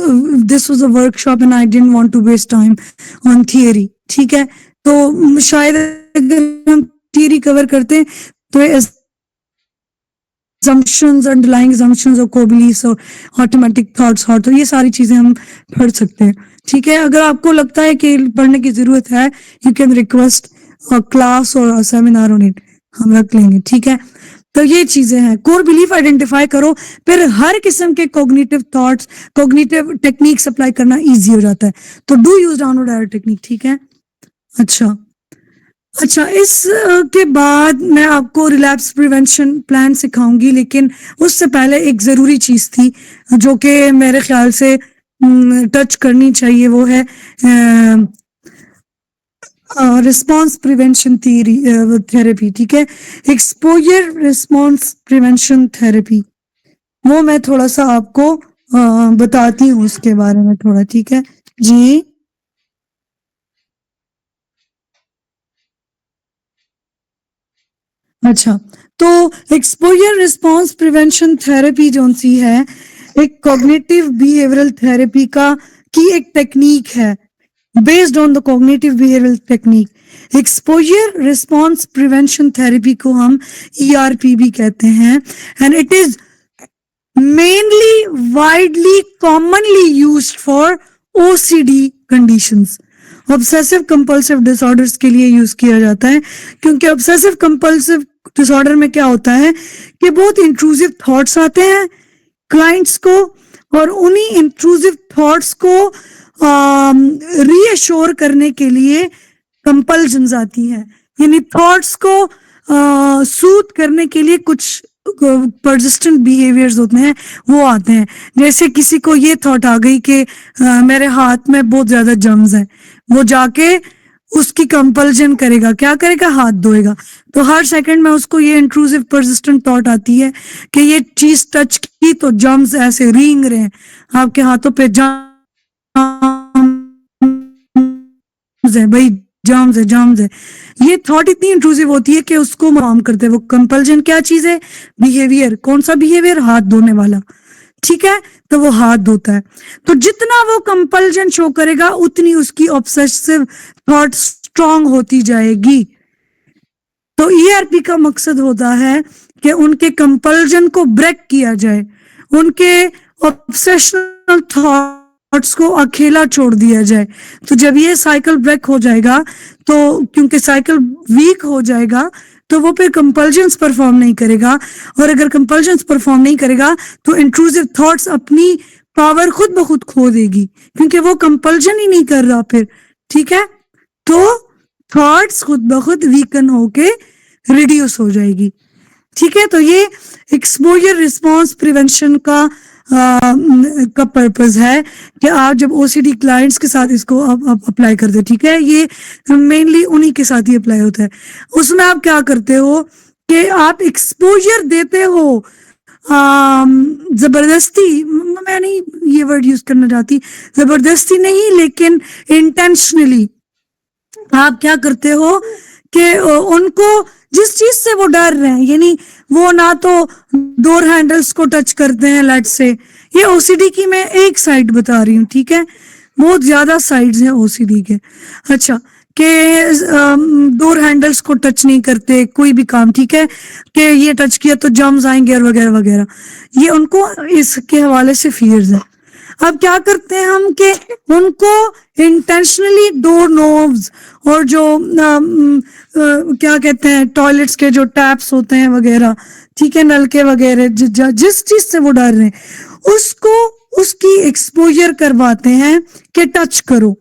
this was a workshop and I didn't want to waste time on theory. ٹھیک ہے, تو شاید اگر ہم تھیوری کور کرتے ہیں تو assumptions, underlying assumptions اور core beliefs اور automatic thoughts تو یہ ساری چیزیں ہم پڑھ سکتے ہیں. ٹھیک ہے, اگر آپ کو لگتا ہے کہ پڑھنے کی ضرورت ہے, you can request a class or a seminar on it, ہم رکھ لیں گے. ٹھیک ہے, تو یہ چیزیں ہیں. کور بلیف آئیڈینٹیفائی کرو, پھر ہر قسم کے cognitive thoughts, cognitive techniques apply کرنا ایزی ہو جاتا ہے. تو do use down word arrow technique. ٹھیک ہے, اچھا اس کے بعد میں آپ کو ریلیپس پریونشن پلان سکھاؤں گی, لیکن اس سے پہلے ایک ضروری چیز تھی جو کہ میرے خیال سے ٹچ کرنی چاہیے, وہ ہے رسپانس پریونشن تھراپی. ٹھیک ہے, ایکسپوجر رسپانس پریونشن تھراپی, وہ میں تھوڑا سا آپ کو بتاتی ہوں اس کے بارے میں تھوڑا. ٹھیک ہے جی, اچھا تو ایکسپوجر رسپانس پریونشن تھراپی جو سی ہے ایک کوگنیٹو بیہیویئرل تھراپی کی ایک ٹیکنیک ہے, based on the cognitive behavioural technique. Exposure response prevention therapy کو ہم ERP بھی کہتے ہیں, and it is mainly widely commonly used for OCD conditions. obsessive compulsive disorders کے لیے یوز کیا جاتا ہے, کیونکہ obsessive compulsive disorder میں کیا ہوتا ہے کہ بہت intrusive thoughts آتے ہیں کلائنٹس کو, اور انہی intrusive thoughts کو ری ایشور کرنے کے لیے compulsions آتی ہیں, یعنی thoughts کو سوت کرنے کے لیے کچھ پرسسٹنٹ بیہیویئرز ہوتے ہیں, وہ آتے ہیں. جیسے کسی کو یہ تھاٹ آ گئی کہ میرے ہاتھ میں بہت زیادہ جرمز ہیں, وہ جا کے اس کی کمپلژن کرے گا, کیا کرے گا, ہاتھ دھوئے گا. تو ہر سیکنڈ میں اس کو یہ انٹروسو پرسسٹنٹ تھاٹ آتی ہے کہ یہ چیز ٹچ کی تو جرمز ایسے رینگ رہے ہیں آپ کے ہاتھوں پہ, جرمز ہے بھائی, جرمز ہے. یہ تھاٹ اتنی انٹروسو ہوتی ہے کہ اس کو معام کرتے ہیں. وہ کمپلژن کیا چیز ہے, بیہیویئر. کون سا بیہیویئر, ہاتھ دھونے والا. ٹھیک ہے, تو وہ ہاتھ دھوتا ہے. تو جتنا وہ کمپلژن شو کرے گا اتنی اس کی obsessive تھاٹ اسٹرانگ ہوتی جائے گی. تو ERP کا مقصد ہوتا ہے کہ ان کے کمپلژن کو بریک کیا جائے, ان کے obsessional تھاٹس کو اکیلا چھوڑ دیا جائے. تو جب یہ سائیکل بریک ہو جائے گا, تو کیونکہ سائیکل ویک ہو جائے گا تو وہ پھر کمپلژنس پرفارم نہیں کرے گا, اور اگر کمپلژنس پرفارم نہیں کرے گا تو انٹروسو تھاٹس اپنی پاور خود بخود کھو دے گی, کیونکہ وہ کمپلژن ہی نہیں کر رہا پھر. ٹھیک ہے, تو تھاٹس خود بخود ویکن ہو کے ریڈیوس ہو جائے گی. ٹھیک ہے, تو یہ ایکسپوجر رسپانس پریونشن کا پرپز ہے کہ آپ جب OCD کلائنٹس کے ساتھ اس کو اپلائی کرتے. ٹھیک ہے, یہ مینلی انہی کے ساتھ ہی اپلائی ہوتا ہے. اس میں آپ کیا کرتے ہو کہ آپ ایکسپوجر دیتے ہو زبردستی, میں نہیں یہ ورڈ یوز کرنا چاہتی, زبردستی نہیں لیکن انٹینشنلی آپ کیا کرتے ہو کہ ان کو جس چیز سے وہ ڈر رہے ہیں, یعنی وہ نہ تو ڈور ہینڈلز کو ٹچ کرتے ہیں, لیٹ سے یہ OCD کی میں ایک سائڈ بتا رہی ہوں. ٹھیک ہے, بہت زیادہ سائڈز ہیں OCD کے. اچھا, کہ ڈور ہینڈلز کو ٹچ نہیں کرتے کوئی بھی کام. ٹھیک ہے, کہ یہ ٹچ کیا تو جرمز آئیں گے اور وغیرہ وغیرہ, یہ ان کو اس کے حوالے سے فیئرز ہے. اب کیا کرتے ہیں ہم کہ ان کو انٹینشنلی ڈور نوبز اور جو کیا کہتے ہیں ٹوائلٹس کے جو ٹیپس ہوتے ہیں وغیرہ, ٹھیک ہے, نل کے وغیرہ, جس چیز سے وہ ڈر رہے ہیں اس کو اس کی ایکسپوجر کرواتے ہیں کہ ٹچ کرو.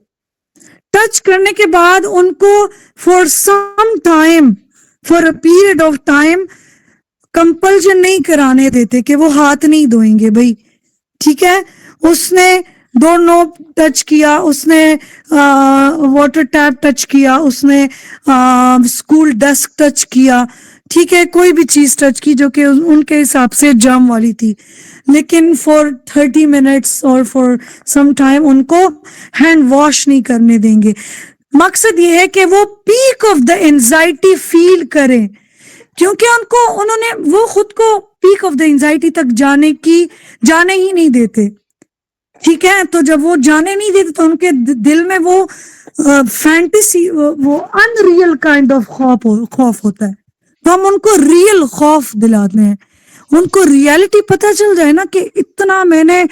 ٹچ کرنے کے بعد ان کو for some time, for a period of time compulsion نہیں کرانے دیتے کہ وہ ہاتھ نہیں دھوئیں گے بھائی. ٹھیک ہے، اس نے ڈور نوب ٹچ کیا، اس نے واٹر ٹیپ ٹچ کیا، اس نے اسکول ڈیسک ٹچ کیا، ٹھیک ہے، کوئی بھی چیز ٹچ کی جو کہ ان کے حساب سے جرم والی تھی، لیکن فار 30 منٹس اور فار سم ٹائم ان کو ہینڈ واش نہیں کرنے دیں گے. مقصد یہ ہے کہ وہ پیک آف دا اینزائٹی فیل کریں، کیونکہ انہوں نے وہ خود کو پیک آف دا اینزائٹی تک جانے ہی نہیں دیتے. ٹھیک ہے، تو جب وہ جانے نہیں دیتے تو ان کے دل میں وہ فینٹیسی، وہ ان ریئل کائنڈ آف خوف ہوتا ہے. تو ہم ان کو ریئل خوف دلاتے ہیں، ان کو ریئلٹی پتہ چل جائے نا کہ اتنا میں نے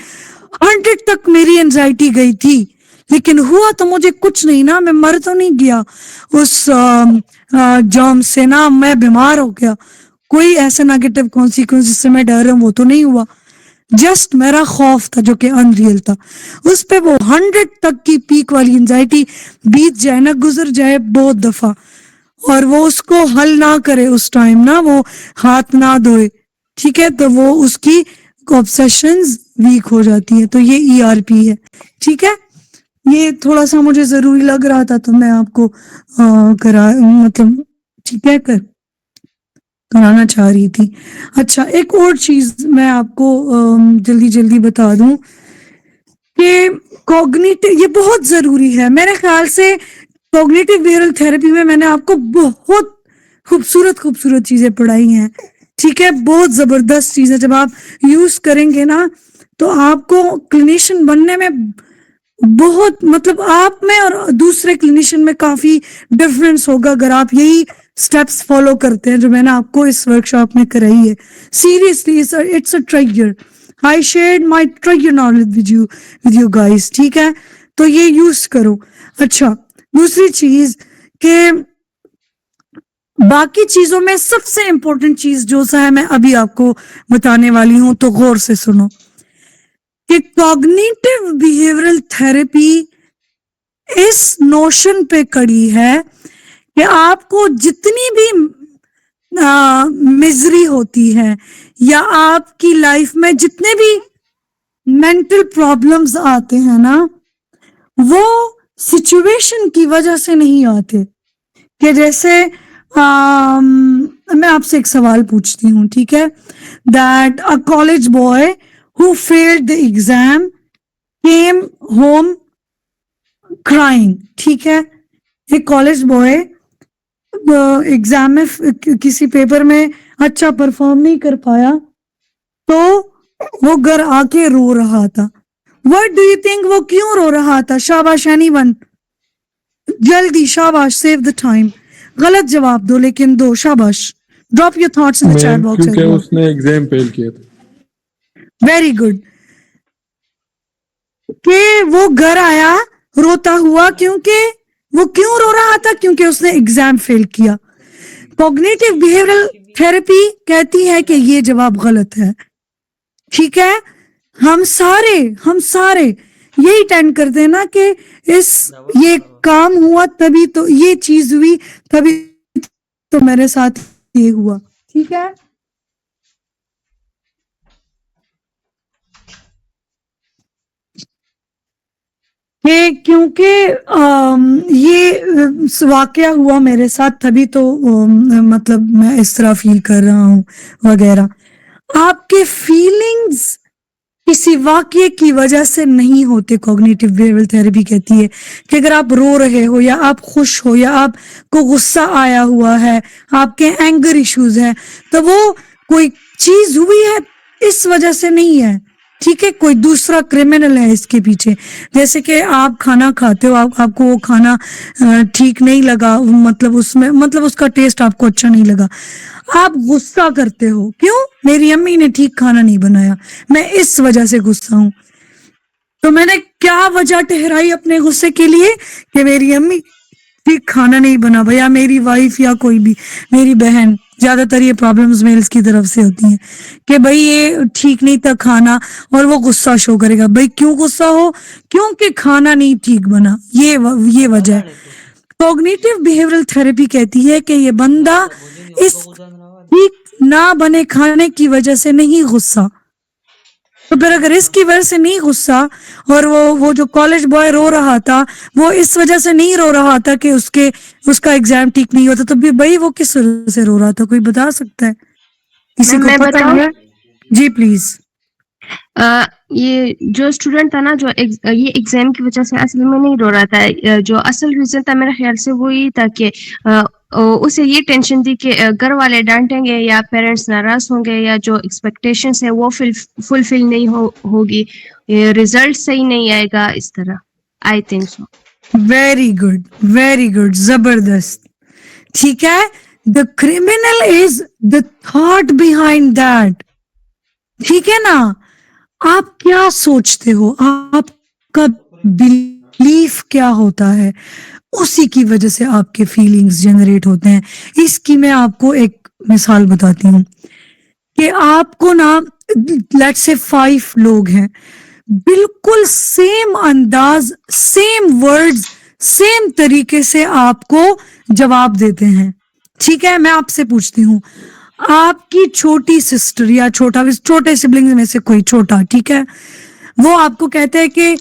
100 تک میری انزائٹی گئی تھی لیکن ہوا تو مجھے کچھ نہیں نا، میں مر تو نہیں گیا اس جرم سے نا، میں بیمار ہو گیا، کوئی ایسا نیگیٹو کانسیکوینس جس سے میں ڈر رہا ہوں وہ تو نہیں ہوا، جسٹ میرا خوف تھا جو کہ ان ریئل تھا. اس پہ وہ 100 تک کی پیک والی انزائٹی بیت جائے نا، گزر جائے بہت دفعہ، اور وہ اس کو حل نہ کرے اس ٹائم نا، وہ ہاتھ نہ دھوئے، ٹھیک ہے، تو وہ اس کی آبسیشنز ویک ہو جاتی ہے. تو یہ ERP ہے. ٹھیک ہے، یہ تھوڑا سا مجھے ضروری لگ رہا تھا تو میں آپ کو مطلب ٹھیک ہے کرانا چاہ رہی تھی. اچھا، ایک اور چیز میں آپ کو جلدی بتا دوں کہ کوگنیٹو، یہ بہت ضروری ہے میرے خیال سے. کوگنیٹو بیہیویئرل تھراپی میں نے آپ کو بہت خوبصورت چیزیں پڑھائی ہیں. ٹھیک ہے، بہت زبردست چیزیں جب آپ یوز کریں گے نا تو آپ کو کلینیشین بننے میں بہت، مطلب آپ میں اور دوسرے کلینیشین میں کافی ڈفرینس ہوگا اگر آپ یہی سٹیپس فالو کرتے ہیں جو میں نے آپ کو اس ورکشاپ میں کرائی ہے. Seriously it's a treasure. I shared my treasure knowledge with you guys. ٹھیک ہے، تو یہ یوز کرو. اچھا، دوسری چیز کہ باقی چیزوں میں سب سے امپورٹنٹ چیز جو سا ہے میں ابھی آپ کو بتانے والی ہوں، تو غور سے سنو کہ کوگنیٹو بیہیویئرل تھراپی اس نوشن پہ کڑی ہے کہ آپ کو جتنی بھی مزری ہوتی ہے یا آپ کی لائف میں جتنے بھی مینٹل پرابلمز آتے ہیں نا، وہ سچویشن کی وجہ سے نہیں آتے. کہ جیسے میں آپ سے ایک سوال پوچھتی ہوں، ٹھیک ہے، that a college boy who failed the exam came home crying. ٹھیک ہے، ایک کالج بوائے ایگزام میں کسی پیپر میں اچھا پرفارم نہیں کر پایا تو وہ گھر آ کے رو رہا تھا. What do you think وہ کیوں رو رہا تھا؟ شاباش anyone، جلدی شاباش، save the time. غلط جواب دو لیکن دو، شاباش. Drop your thoughts in the chat box. کیونکہ اس نے ایگزام فیل کیا تھا. Very good. کہ وہ گھر آیا روتا ہوا، کیونکہ وہ کیوں رو رہا تھا؟ کیونکہ اس نے ایگزام فیل کیا. کوگنیٹو بیہیویئرل تھراپی کہتی ہے کہ یہ جواب غلط ہے. ٹھیک ہے، ہم سارے یہی ٹینڈ کرتے ہیں نا کہ یہ کام ہوا تبھی تو یہ چیز ہوئی، تبھی تو میرے ساتھ یہ ہوا. ٹھیک ہے، کہ کیونکہ یہ واقعہ ہوا میرے ساتھ تبھی تو مطلب میں اس طرح فیل کر رہا ہوں وغیرہ. آپ کے فیلنگز کسی واقعے کی وجہ سے نہیں ہوتے. کوگنیٹو بیہیویئرل تھراپی کہتی ہے کہ اگر آپ رو رہے ہو یا آپ خوش ہو یا آپ کو غصہ آیا ہوا ہے، آپ کے اینگر ایشوز ہیں، تو وہ کوئی چیز ہوئی ہے اس وجہ سے نہیں ہے. ٹھیک ہے، کوئی دوسرا کریمنل ہے اس کے پیچھے. جیسے کہ آپ کھانا کھاتے ہو، آپ کو وہ کھانا ٹھیک نہیں لگا، مطلب اس کا ٹیسٹ آپ کو اچھا نہیں لگا، آپ غصہ کرتے ہو. کیوں؟ میری امی نے ٹھیک کھانا نہیں بنایا، میں اس وجہ سے غصہ ہوں. تو میں نے کیا وجہ ٹھہرائی اپنے غصے کے لیے کہ میری امی ٹھیک کھانا نہیں بنا، یا میری وائف یا کوئی بھی میری بہن زیادہ تر یہ پرابلمز میلز کی طرف سے ہوتی ہیں کہ بھائی یہ ٹھیک نہیں تھا کھانا, اور وہ غصہ شو کرے گا. بھائی کیوں غصہ ہو؟ کیونکہ کھانا نہیں ٹھیک بنا, یہ وجہ ہے. کوگنیٹو بیہیورل تھراپی کہتی ہے کہ یہ بندہ اس ٹھیک نہ بنے کھانے کی وجہ سے نہیں غصہ. تو پھر اگر اس کی وجہ سے نہیں غصہ, اور وہ جو کالج بوائے رو رہا تھا وہ اس وجہ سے نہیں رو رہا تھا کہ اس کا ایگزام ٹھیک نہیں ہوتا, تو بھی بھائی وہ کس وجہ سے رو رہا تھا؟ کوئی بتا سکتا ہے کسی کو میں پتہ بتاؤں؟ ہے؟ جی پلیز. یہ جو اسٹوڈنٹ تھا نا, جو یہ ایگزام کی وجہ سے اصل میں نہیں رو رہا تھا, جو اصل ریزن تھا میرے خیال سے وہ یہ تھا کہ اسے یہ ٹینشن تھی کہ گھر والے ڈانٹیں گے یا پیرنٹس ناراض ہوں گے, یا جو ایکسپیکٹیشنس ہے وہ فلفل نہیں ہوگی, ریزلٹ صحیح نہیں آئے گا, اس طرح. I think so. Very good, زبردست. ٹھیک ہے, the criminal is the thought behind that. ٹھیک ہے نا, آپ کیا سوچتے ہو, آپ کا بلیف کیا ہوتا ہے, اسی کی وجہ سے آپ کے فیلنگز جنریٹ ہوتے ہیں. اس کی میں آپ کو ایک مثال بتاتی ہوں کہ آپ کو نا لیٹس سے 5 لوگ ہیں, بالکل سیم انداز, سیم ورڈز, سیم طریقے سے آپ کو جواب دیتے ہیں. ٹھیک ہے, میں آپ سے پوچھتی ہوں, آپ کی چھوٹی سسٹر یا چھوٹے سبلنگ میں سے کوئی چھوٹا, ٹھیک ہے, وہ آپ کو کہتے ہیں کہ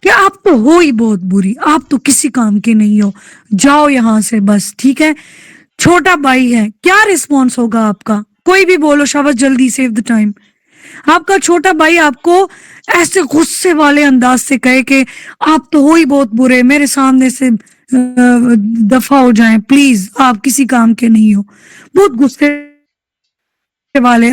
آپ تو ہو ہی بہت بری, آپ تو کسی کام کے نہیں ہو, جاؤ یہاں سے بس. ٹھیک ہے, چھوٹا بھائی ہے, کیا رسپانس ہوگا آپ کا؟ کوئی بھی بولو, شاباش, جلدی, سیو دا ٹائم. آپ کا چھوٹا بھائی آپ کو ایسے غصے والے انداز سے کہے کہ آپ تو ہو ہی بہت برے, میرے سامنے سے دفع ہو جائیں پلیز, آپ کسی کام کے نہیں ہو, بہت غصے والے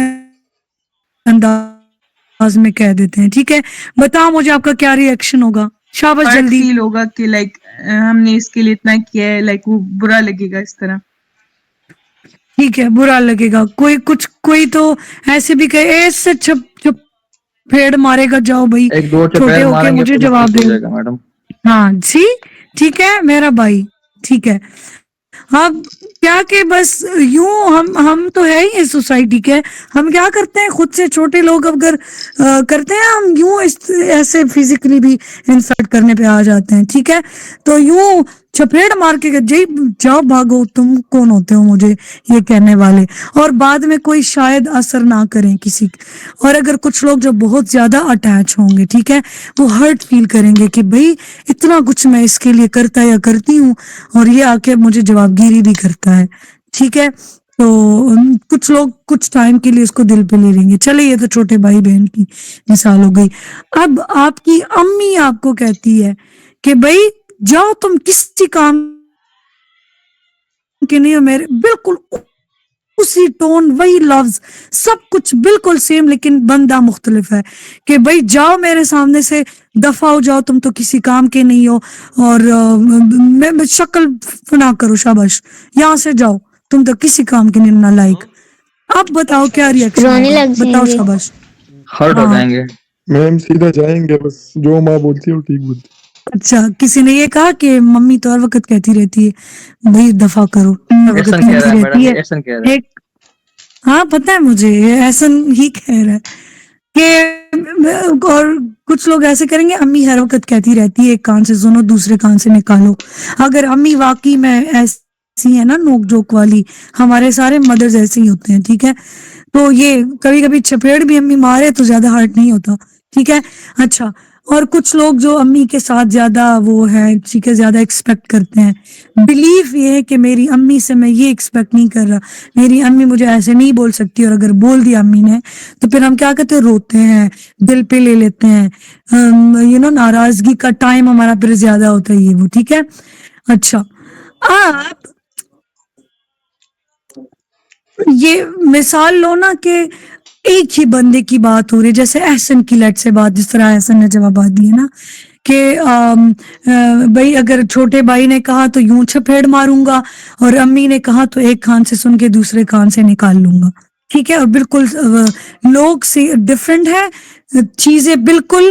انداز میں کہہ دیتے ہیں. ٹھیک ہے, بتاؤ مجھے آپ کا کیا ری ایکشن ہوگا؟ شاباش, جلدی. فیل ہوگا کہ لائک ہم نے اس کے لیے اتنا کیا ہے, لائک وہ برا لگے گا اس طرح. ٹھیک ہے, برا لگے گا. کوئی تو ایسے بھی کہے, ایسے چھپ پھیڑ مارے گا, جاؤ بھائی, ایک دو چھوٹے چپیڑ ہو کے ماریں گے مجھے تو جواب بس ہو دے. جائے گا میڈم. ہاں جی, ٹھیک ہے میرا بھائی, ٹھیک ہے. اب کیا کہ بس یوں ہم تو ہے ہی اس سوسائٹی کے, ہم کیا کرتے ہیں, خود سے چھوٹے لوگ اگر کرتے ہیں, ہم یوں ایسے فزیکلی بھی انسلٹ کرنے پہ آ جاتے ہیں. ٹھیک ہے, تو یوں چپیڑ مار کے جی جاؤ بھاگو, تم کون ہوتے ہو مجھے یہ کہنے والے, اور بعد میں کوئی شاید اثر نہ کریں کسی. اور اگر کچھ لوگ جو بہت زیادہ اٹیچ ہوں گے, ٹھیک ہے, وہ ہرٹ فیل کریں گے کہ بھئی اتنا کچھ میں اس کے لیے کرتا یا کرتی ہوں, اور یہ آ کے مجھے جواب گیری بھی کرتا ہے. ٹھیک ہے, تو کچھ لوگ کچھ ٹائم کے لیے اس کو دل پہ لے لیں گے. چلے, یہ تو چھوٹے بھائی بہن کی مثال ہو گئی. اب آپ کی امی آپ کو کہتی ہے کہ بھئی جاؤ, تم کسی کام کے نہیں ہو, میرے بالکل اسی ٹون, وہی لفظ, سب کچھ بالکل سیم, لیکن بندہ مختلف ہے کہ بھئی جاؤ میرے سامنے سے, دفع ہو جاؤ, تم تو کسی کام کے نہیں ہو, اور میں شکل فنا کرو, شاباش, یہاں سے جاؤ, تم تو کسی کام کے نہیں, نہ لائق. اب بتاؤ کیا ری ایکشن رونے ہوگا, لگ جائیں بتاؤ, گے. شاباش. ہرٹ ہو ہاں, جائیں گے. میم سیدھا جائیں گے, بس جو ماں بولتی ہے وہ ٹھیک بولتی ہے. اچھا, کسی نے یہ کہا کہ ممی تو ہر وقت کہتی رہتی ہے بھئی دفع کرو, ہر وقت احسن کہہ رہا کہتی ہے میڈم, رہتی ہے. یہ احسن کہہ رہا ہے. ایک, ہاں پتہ ہے مجھے, یہ احسن ہی کہہ رہا ہے کہ, اور کچھ لوگ ایسے کریں گے, امی ہر وقت کہتی رہتی ہے, ایک کان سے سنو دوسرے کان سے نکالو. اگر امی واقعی میں ایسی ہے نا نوک جوک والی, ہمارے سارے مدرز ایسے ہی ہوتے ہیں. ٹھیک ہے, تو یہ کبھی کبھی چپیڑ بھی امی مارے تو زیادہ ہرٹ نہیں ہوتا. ٹھیک ہے, اچھا. اور کچھ لوگ جو امی کے ساتھ زیادہ وہ ہے, ٹھیک ہے, زیادہ ایکسپیکٹ کرتے ہیں, بلیف یہ ہے کہ میری امی سے میں یہ ایکسپیکٹ نہیں کر رہا, میری امی مجھے ایسے نہیں بول سکتی, اور اگر بول دیا امی نے تو پھر ہم کیا کہتے ہیں, روتے ہیں, دل پہ لے لیتے ہیں, ناراضگی کا ٹائم ہمارا پھر زیادہ ہوتا ہے, یہ وہ. ٹھیک ہے, اچھا. آپ یہ مثال لو نا کہ ایک ہی بندے کی بات ہو رہی ہے, جیسے احسن کی لٹ سے بات, جس طرح احسن نے جوابات دیے نا کہ بھائی اگر چھوٹے بھائی نے کہا تو یوں چپیڑ ماروں گا, اور امی نے کہا تو ایک کان سے سن کے دوسرے کان سے نکال لوں گا. ٹھیک ہے, اور بالکل لوگ سے ڈفرینٹ ہے, چیزیں بالکل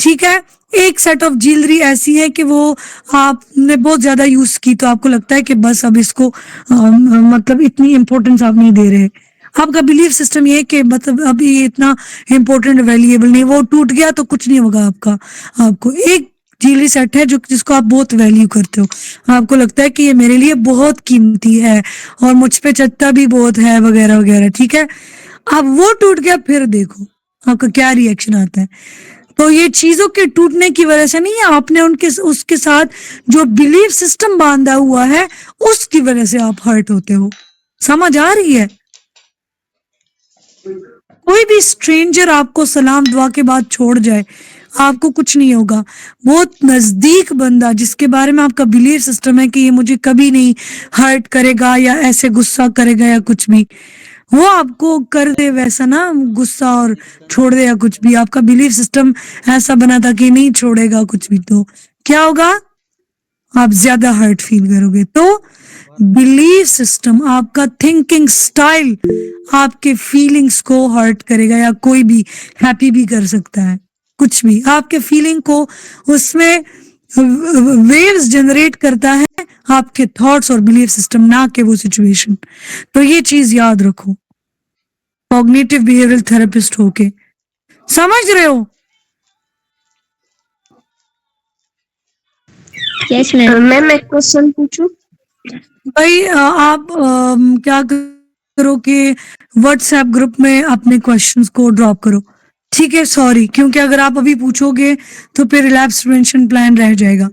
ٹھیک ہے. ایک سیٹ آف جیولری ایسی ہے کہ وہ آپ نے بہت زیادہ یوز کی تو آپ کو لگتا ہے کہ بس اب اس کو مطلب اتنی امپورٹنس آپ نہیں دے رہے. آپ کا بلیف سسٹم یہ ہے کہ مطلب اب یہ اتنا امپورٹنٹ ویلیبل نہیں, وہ ٹوٹ گیا تو کچھ نہیں ہوگا آپ کا. آپ کو ایک جیولری سیٹ ہے جس کو آپ بہت ویلیو کرتے ہو, آپ کو لگتا ہے کہ یہ میرے لیے بہت قیمتی ہے اور مجھ پہ چتا بھی بہت ہے وغیرہ وغیرہ, ٹھیک ہے. اب وہ ٹوٹ گیا, پھر دیکھو آپ کا کیا ری ایکشن آتا ہے. تو یہ چیزوں کے ٹوٹنے کی وجہ سے نہیں ہے, آپ نے اس کے ساتھ جو بلیف سسٹم باندھا ہوا ہے اس کی وجہ سے آپ ہرٹ ہوتے ہو. سمجھ آ رہی ہے؟ کوئی بھی اسٹرینجر آپ کو سلام دعا کے بعد چھوڑ جائے, آپ کو کچھ نہیں ہوگا. بہت نزدیک بندہ جس کے بارے میں آپ کا بلیف سسٹم ہے کہ یہ مجھے کبھی نہیں ہرٹ کرے گا یا ایسے غصہ کرے گا یا کچھ بھی, وہ آپ کو کر دے ویسا نا غصہ اور چھوڑ دے یا کچھ بھی, آپ کا بلیف سسٹم ایسا بنا تھا کہ نہیں چھوڑے گا کچھ بھی, تو کیا ہوگا؟ آپ زیادہ ہرٹ فیل کرو گے. تو بلیف سسٹم, آپ کا تھنکنگ سٹائل آپ کے فیلنگز کو ہرٹ کرے گا, یا کوئی بھی ہیپی بھی کر سکتا ہے, کچھ بھی آپ کے فیلنگ کو اس میں ویوز جنریٹ کرتا ہے, آپ کے تھاٹس اور بلیف سسٹم, نہ کہ وہ سچویشن. تو یہ چیز یاد رکھو کوگنیٹو بیہیویئرل تھراپسٹ ہو کے. سمجھ رہے ہو؟ یس میم. میم میں کوشچن پوچھوں؟ بھائی آپ کیا کرو کہ واٹس ایپ گروپ میں اپنے کوشچنس کو ڈراپ کرو, ٹھیک ہے. سوری, کیونکہ اگر آپ ابھی پوچھو گے تو پھر ریلیپس پریونشن پلان رہ جائے گا,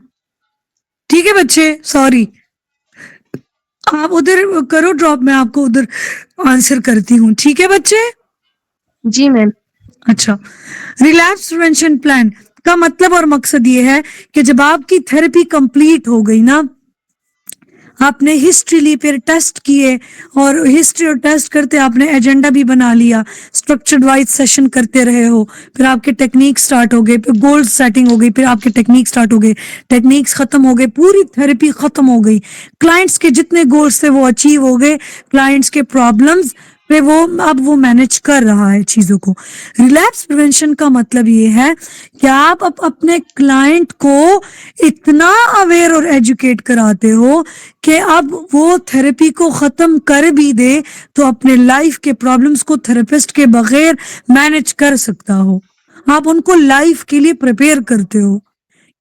ٹھیک ہے بچے. سوری, آپ ادھر کرو ڈراپ, میں آپ کو ادھر آنسر کرتی ہوں, ٹھیک ہے بچے. جی میم. اچھا, ریلیپس پریونشن پلان کا مطلب اور مقصد یہ ہے کہ جب آپ کی تھراپی کمپلیٹ ہو گئی نا, آپ نے ہسٹری لی, پھر ٹیسٹ کیے, اور ہسٹری اور ٹیسٹ کرتے آپ نے ایجنڈا بھی بنا لیا, اسٹرکچرڈ وائز سیشن کرتے رہے ہو, پھر آپ کے ٹیکنیک سٹارٹ ہو گئے, پھر گول سیٹنگ ہو گئی, پھر آپ کے ٹیکنیک سٹارٹ ہو گئے, ٹیکنیکس ختم ہو گئے, پوری تھراپی ختم ہو گئی, کلائنٹس کے جتنے گولز تھے وہ اچیو ہو گئے, کلائنٹس کے پرابلمز پہ وہ اب وہ مینج کر رہا ہے چیزوں کو. ریلیپس پریونشن کا مطلب یہ ہے کہ آپ اپنے کلائنٹ کو اتنا اویئر اور ایجوکیٹ کراتے ہو کہ اب وہ تھراپی کو ختم کر بھی دے تو اپنے لائف کے پرابلمز کو تھراپسٹ کے بغیر مینج کر سکتا ہو. آپ ان کو لائف کے لیے پریپیئر کرتے ہو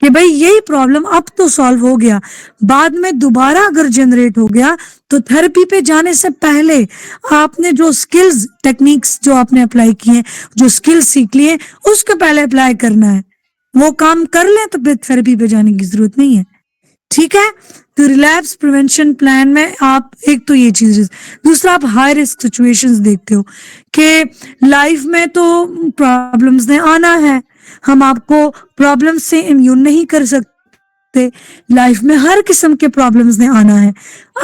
کہ بھائی یہی پرابلم اب تو سالو ہو گیا, بعد میں دوبارہ اگر جنریٹ ہو گیا تو تھراپی پہ جانے سے پہلے آپ نے جو سکلز ٹیکنیکس جو آپ نے اپلائی کیے, جو سکلز سیکھ لیے, اس کو پہلے اپلائی کرنا ہے. وہ کام کر لیں تو پھر تھراپی پہ جانے کی ضرورت نہیں ہے, ٹھیک ہے. تو ریلیپس پریونشن پلان میں آپ ایک تو یہ چیز, دوسرا آپ ہائی رسک سچویشنز دیکھتے ہو کہ لائف میں تو پرابلمز نے آنا ہے, ہم آپ کو پرابلم سے امیون نہیں کر سکتے, لائف میں ہر قسم کے پرابلمز نے آنا ہے.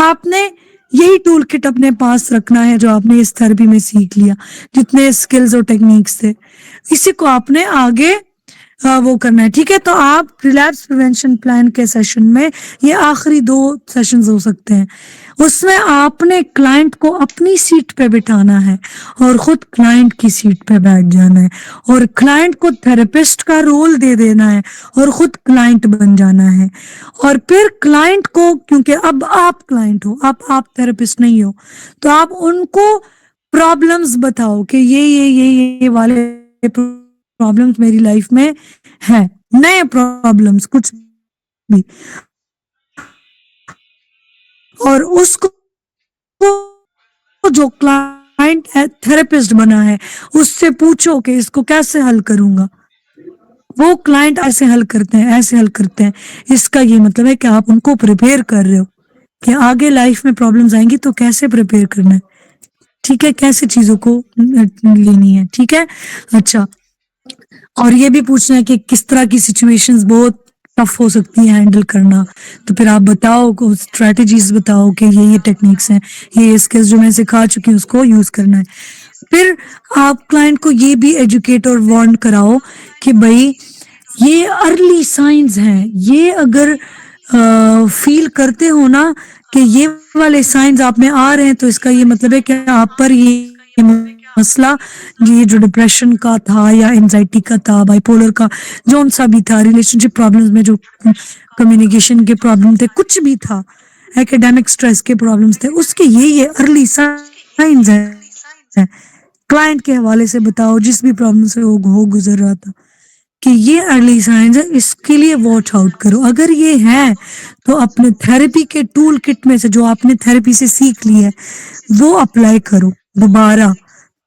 آپ نے یہی ٹول کٹ اپنے پاس رکھنا ہے جو آپ نے اس تھراپی میں سیکھ لیا, جتنے سکلز اور ٹیکنیکس تھے, اسی کو آپ نے آگے وہ کرنا ہے, ٹھیک ہے. تو آپ ریلیپس پریونشن پلان کے سیشن میں, یہ آخری 2 سیشنز ہو سکتے ہیں, اس میں آپ نے کلائنٹ کو اپنی سیٹ پہ بٹھانا ہے اور خود کلائنٹ کی سیٹ پہ بیٹھ جانا ہے, اور کلائنٹ کو تھراپسٹ کا رول دے دینا ہے اور خود کلائنٹ بن جانا ہے. اور پھر کلائنٹ کو, کیونکہ اب آپ کلائنٹ ہو, اب آپ تھراپسٹ نہیں ہو, تو آپ ان کو پرابلمز بتاؤ کہ یہ والے پرابلمز میری لائف میں ہے, نئے پرابلمز کچھ بھی, اور اس کو جو کلائنٹ تھراپسٹ بنا ہے اس سے پوچھو کہ اس کو کیسے حل کروں گا. وہ کلائنٹ ایسے حل کرتے ہیں, ایسے حل کرتے ہیں, اس کا یہ مطلب ہے کہ آپ ان کو پریپیئر کر رہے ہو کہ آگے لائف میں پرابلمز آئیں گی تو کیسے پریپیئر کرنا ہے, ٹھیک ہے, کیسے چیزوں کو لینی ہے, ٹھیک ہے. اچھا, اور یہ بھی پوچھنا ہے کہ کس طرح کی سچویشنز بہت ٹف ہو سکتی ہیں ہینڈل کرنا, تو پھر آپ بتاؤ, اسٹریٹجیز بتاؤ کہ یہ ٹیکنیکس ہیں, یہ اسکلز جو میں سکھا چکی ہوں اس کو یوز کرنا ہے. پھر آپ کلائنٹ کو یہ بھی ایجوکیٹ اور وارن کراؤ کہ بھائی یہ ارلی سائنز ہیں, یہ اگر فیل کرتے ہو نا کہ یہ والے سائنز آپ میں آ رہے ہیں تو اس کا یہ مطلب ہے کہ آپ پر یہ مسئلہ یہ جو ڈپریشن کا تھا یا انزائٹی کا تھا, بائیپولر کا جو سا بھی تھا, ریلیشن شپ پرابلمس میں جو کمیونیکیشن کے پرابلم تھے, کچھ بھی تھا, ایکیڈیمک سٹریس کے پرابلمس تھے, اس کے یہ ارلی سائنز ہیں. کلائنٹ کے حوالے سے بتاؤ جس بھی پرابلم سے وہ گزر رہا تھا کہ یہ ارلی سائنز ہے, اس کے لیے واچ آؤٹ کرو. اگر یہ ہے تو اپنے تھراپی کے ٹول کٹ میں سے جو آپ نے تھراپی سے سیکھ لی ہے وہ اپلائی کرو. دوبارہ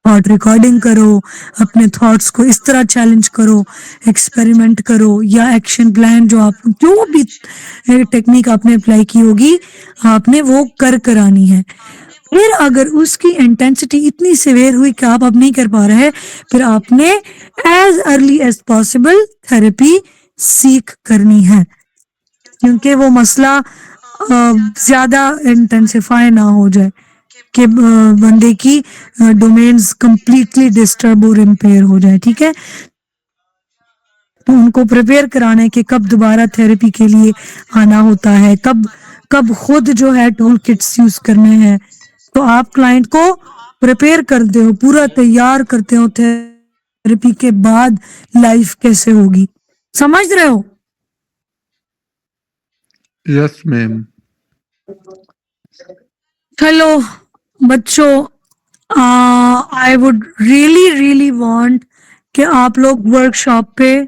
تھاٹ ریکارڈنگ کرو, اپنے تھاٹس کو اس طرح چیلنج کرو, ایکسپیریمنٹ کرو, یا ایکشن پلان جو بھی ٹیکنیک آپ نے اپلائی کی ہوگی آپ نے وہ کرانی ہے. پھر اگر اس کی انٹینسٹی اتنی سیویئر ہوئی کہ آپ اب نہیں کر پا رہے, پھر آپ نے as early as possible therapy سیکھ کرنی ہے, کیونکہ وہ مسئلہ زیادہ انٹینسیفائی نہ ہو جائے کہ بندے کی ڈومینز کمپلیٹلی ڈسٹرب اور امپیئر ہو جائے. ٹھیک ہے, تو ان کو پریپیئر کرانا کہ کب دوبارہ تھراپی کے لیے آنا ہوتا ہے, کب خود جو ہے ٹول کٹس یوز کرنے ہیں. تو آپ کلائنٹ کو پریپیئر کرتے ہو, پورا تیار کرتے ہو تھراپی کے بعد لائف کیسے ہوگی. سمجھ رہے ہو؟ یس میم. چلو بچوں, آئی وڈ ریئلی وانٹ کہ آپ لوگ ورک شاپ پہ,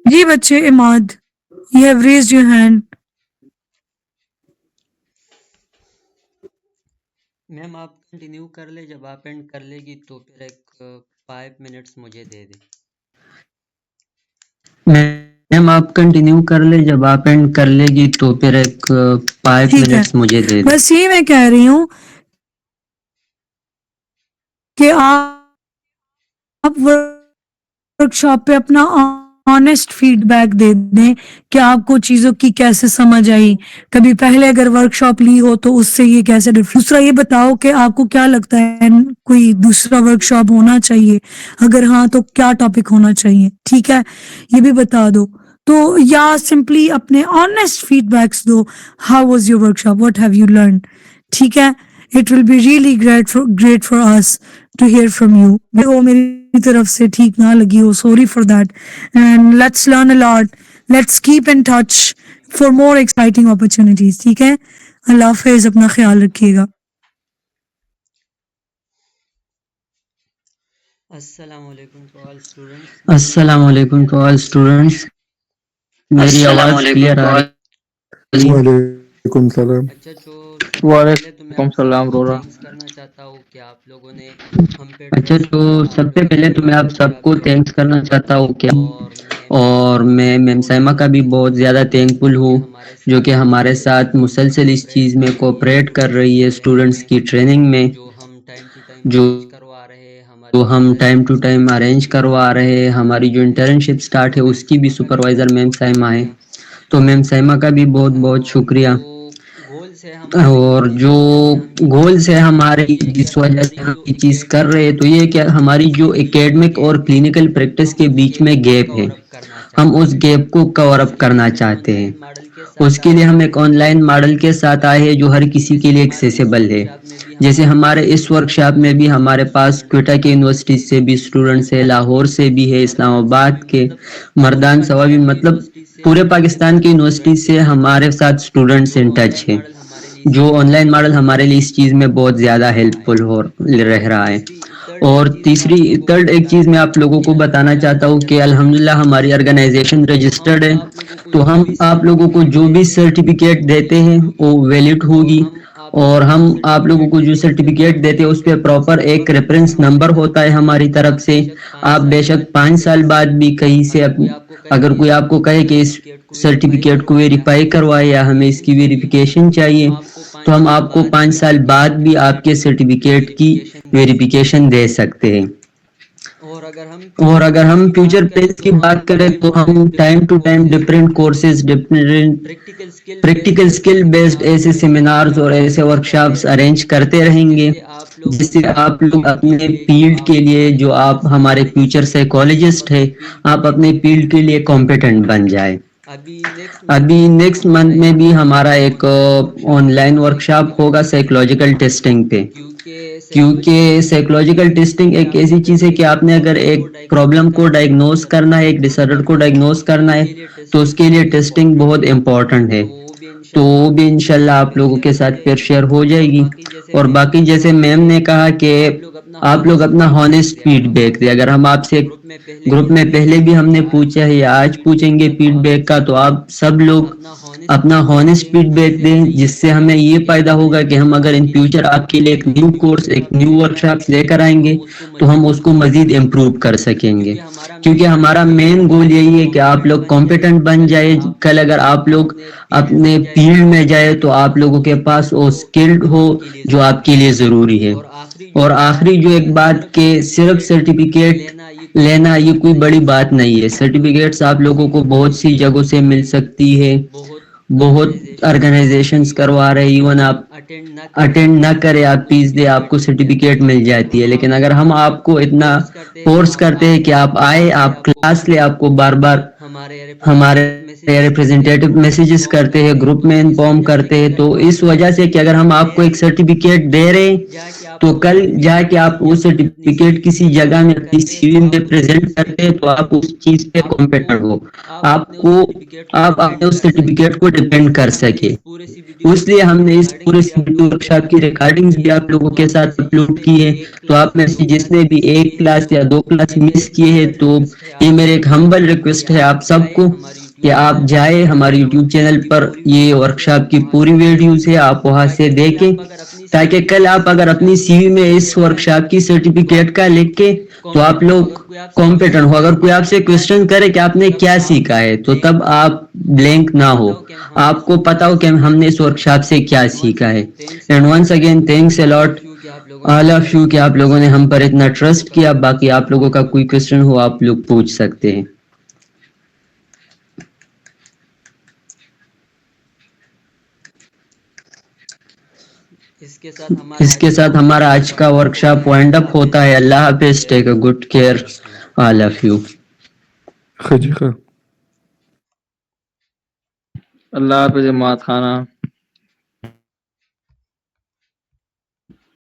جی بچے, Imad you have raised your hand. Ma'am آپ کنٹینیو کر لے, جب آپ اینڈ کر لے گی تو پھر ایک 5 منٹس مجھے دے دے. میم آپ کنٹینیو کر لے, جب آپ اینڈ کر لے گی تو پھر ایک 5 ٹھیک ہے, منٹس مجھے دے دے. بس یہ میں کہہ رہی ہوں کہ آپ ورک شاپ پہ اپنا آنیسٹ فیڈ بیک دے دیں کہ آپ کو چیزوں کی کیسے سمجھ آئی, کبھی پہلے اگر ورک شاپ لی ہو تو اس سے یہ کیسے دوسرا یہ بتاؤ کہ آپ کو کیا لگتا ہے کوئی دوسرا ورک شاپ ہونا چاہیے, اگر ہاں تو کیا ٹاپک ہونا چاہیے. ٹھیک ہے, یہ بھی بتا دو. تو یا سمپلی اپنے آنیسٹ فیڈ بیکس دو, how was your workshop, what have you learned. ٹھیک ہے, it will be really great for us to hear from you. وہ میری طرف سے ٹھیک نہ لگی ہو, sorry for that, and let's learn a lot, let's keep in touch for more exciting opportunities. ٹھیک ہے, اللہ حافظ, اپنا خیال رکھیے گا. السلام علیکم ٹو آل اسٹوڈنٹس. السلام علیکم ٹو آل اسٹوڈنٹس. میری آواز کلیئر آ رہی ہے؟ وعلیکم السلام. اچھا, تو پہلے تو میں وعلیکم آپ سب السلام کو رورا. تھینکس کرنا چاہتا ہوں کہ آپ لوگوں نے ہم پہ ٹرسٹ کیا. سب سے پہلے تو میں آپ سب کو تھینکس کرنا چاہتا ہوں کہ اور میں میم سائمہ کا بھی بہت زیادہ تھینک فل ہوں جو کہ ہمارے ساتھ مسلسل اس چیز میں کوپریٹ کر رہی ہے اسٹوڈنٹس کی ٹریننگ میں, جو ہم ٹائم ٹو ٹائم ارینج کروا رہے ہیں. ہماری جو انٹرنشپ سٹارٹ ہے اس کی بھی سپروائزر میم سائمہ ہے, تو میم سائمہ کا بھی بہت بہت شکریہ. اور جو گولز ہے ہمارے جس وجہ سے ہم یہ چیز کر رہے ہیں تو یہ کہ ہماری جو اکیڈمک اور کلینکل پریکٹس کے بیچ میں گیپ ہے, ہم اس گیپ کو کور اپ کرنا چاہتے ہیں. اس کے لیے ہم ایک آن لائن ماڈل کے ساتھ آئے ہیں جو ہر کسی کے لیے ایکسیسیبل ہے. جیسے ہمارے اس ورکشاپ میں بھی ہمارے پاس کوئٹہ کی یونیورسٹی سے بھی اسٹوڈنٹس ہے, لاہور سے بھی ہے, اسلام آباد کے, مردان سوا بھی, مطلب پورے پاکستان کی یونیورسٹی سے ہمارے ساتھ اسٹوڈنٹس ان ٹچ ہیں. جو آن لائن ماڈل ہمارے لیے اس چیز میں بہت زیادہ ہیلپ فل رہ رہا ہے. اور تھرڈ ایک چیز میں آپ لوگوں کو بتانا چاہتا ہوں کہ الحمدللہ ہماری آرگنائزیشن رجسٹرڈ ہے, تو ہم آپ لوگوں کو جو بھی سرٹیفکیٹ دیتے ہیں وہ ویلڈ ہوگی. اور ہم آپ لوگوں کو جو سرٹیفکیٹ دیتے ہیں اس پہ پراپر ایک ریفرنس نمبر ہوتا ہے ہماری طرف سے. آپ بے شک 5 سال بعد بھی کہیں سے اگر کوئی آپ کو کہے کہ اس سرٹیفکیٹ کو ویریفائی کروائے یا ہمیں اس کی ویریفیکیشن چاہیے, تو ہم آپ کو 5 سال بعد بھی آپ کے سرٹیفکیٹ کی ویریفیکیشن دے سکتے ہیں. اور اگر ہم فیوچر پلانز کی بات کریں تو ہم time to time different courses, different practical skill based ایسے سیمینارز اور ایسے ورکشاپس ارینج کرتے رہیں گے جس سے آپ لوگ اپنے فیلڈ کے لیے, جو آپ ہمارے فیوچر سائیکالوجسٹ ہیں, آپ اپنے فیلڈ کے لیے کمپیٹنٹ بن جائے. ابھی نیکسٹ منتھ میں بھی ہمارا ایک آن لائن ورکشاپ ہوگا سائیکولوجیکل ٹیسٹنگ پہ، کیونکہ سائیکولوجیکل ٹیسٹنگ ایک ایسی چیز ہے کہ آپ نے اگر ایک پرابلم کو ڈائگنوز کرنا ہے، ایک ڈس آرڈر کو ڈائگنوز کرنا ہے، تو اس کے لیے ٹیسٹنگ بہت امپورٹنٹ ہے. تو وہ بھی انشاءاللہ آپ لوگوں کے ساتھ پھر شیئر ہو جائے گی. اور باقی جیسے میم نے کہا کہ آپ لوگ اپنا ہانیسٹ فیڈ بیک دیں. اگر ہم آپ سے گروپ میں پہلے بھی ہم نے پوچھا ہے یا آج پوچھیں گے فیڈ بیک کا، تو آپ سب لوگ اپنا ہانیسٹ فیڈ بیک دیں، جس سے ہمیں یہ فائدہ ہوگا کہ ہم اگر ان فیوچر آپ کے لیے ایک نیو کورس، ایک نیو ورکشاپ لے کر آئیں گے تو ہم اس کو مزید امپروو کر سکیں گے. کیونکہ ہمارا مین گول یہی ہے کہ آپ لوگ کمپیٹنٹ بن جائے. کل اگر آپ لوگ اپنے فیلڈ میں جائے تو آپ لوگوں کے پاس وہ اسکلڈ ہو جو آپ کے لیے ضروری ہے. اور آخری جو ایک بات کہ صرف سرٹیفکیٹ لینا یہ کوئی بڑی بات نہیں ہے. سرٹیفکیٹس آپ لوگوں کو بہت سی جگہوں سے مل سکتی ہے، بہت آرگنائزیشنز کروا رہے، ایون آپ اٹینڈ نہ کرے، آپ فیس دے، آپ کو سرٹیفکیٹ مل جاتی ہے. لیکن اگر ہم آپ کو اتنا فورس کرتے ہیں کہ آپ آئے، آپ کلاس لے، آپ کو بار بار ہمارے ریپرزینٹیٹو میسیجز کرتے ہیں، گروپ میں انفارم کرتے ہیں، تو اس وجہ سے کہ اگر ہم آپ کو ایک سرٹیفکیٹ دے رہے ہیں تو کل جا کے آپ وہ سرٹیفکیٹ کسی جگہ میں اپنی سی وی میں پریزنٹ کرتے ہیں تو آپ اس چیز پہ کمپیٹنٹ ہو، آپ اپنے اس سرٹیفکیٹ کو ڈیپینڈ کر سکے. اس لیے ہم نے اس پورے CBT ورکشاپ کی ریکارڈنگز بھی آپ لوگوں کے ساتھ اپلوڈ کی ہے. تو آپ میں سے جس نے بھی ایک کلاس یا دو کلاس مس کیے ہیں تو یہ میرے ایک ہمبل ریکویسٹ ہے آپ سب کو کہ آپ جائیں ہمارے یوٹیوب چینل پر، یہ ورکشاپ کی پوری ویڈیوز ہے، آپ وہاں سے دیکھیں تاکہ کل آپ اگر اپنی سی وی میں اس ورکشاپ کی سرٹیفکیٹ کا لکھ کے تو آپ لوگ کمپیٹنٹ ہو. اگر کوئی آپ سے کوشچن کرے کہ آپ نے کیا سیکھا ہے تو تب آپ بلینک نہ ہو، آپ کو پتا ہو کہ ہم نے اس ورکشاپ سے کیا سیکھا ہے. And once again thanks a lot all of you کہ آپ لوگوں نے ہم پر اتنا ٹرسٹ کیا. باقی آپ لوگوں کا کوئی کوشچن ہو آپ لوگ پوچھ سکتے ہیں. اس کے ساتھ ہمارا آج کا ورکشاپ وائنڈ اپ ہوتا ہے. اللہ حافظ. Take a good care all of you. خجیخہ. اللہ حافظ جماعت خانہ.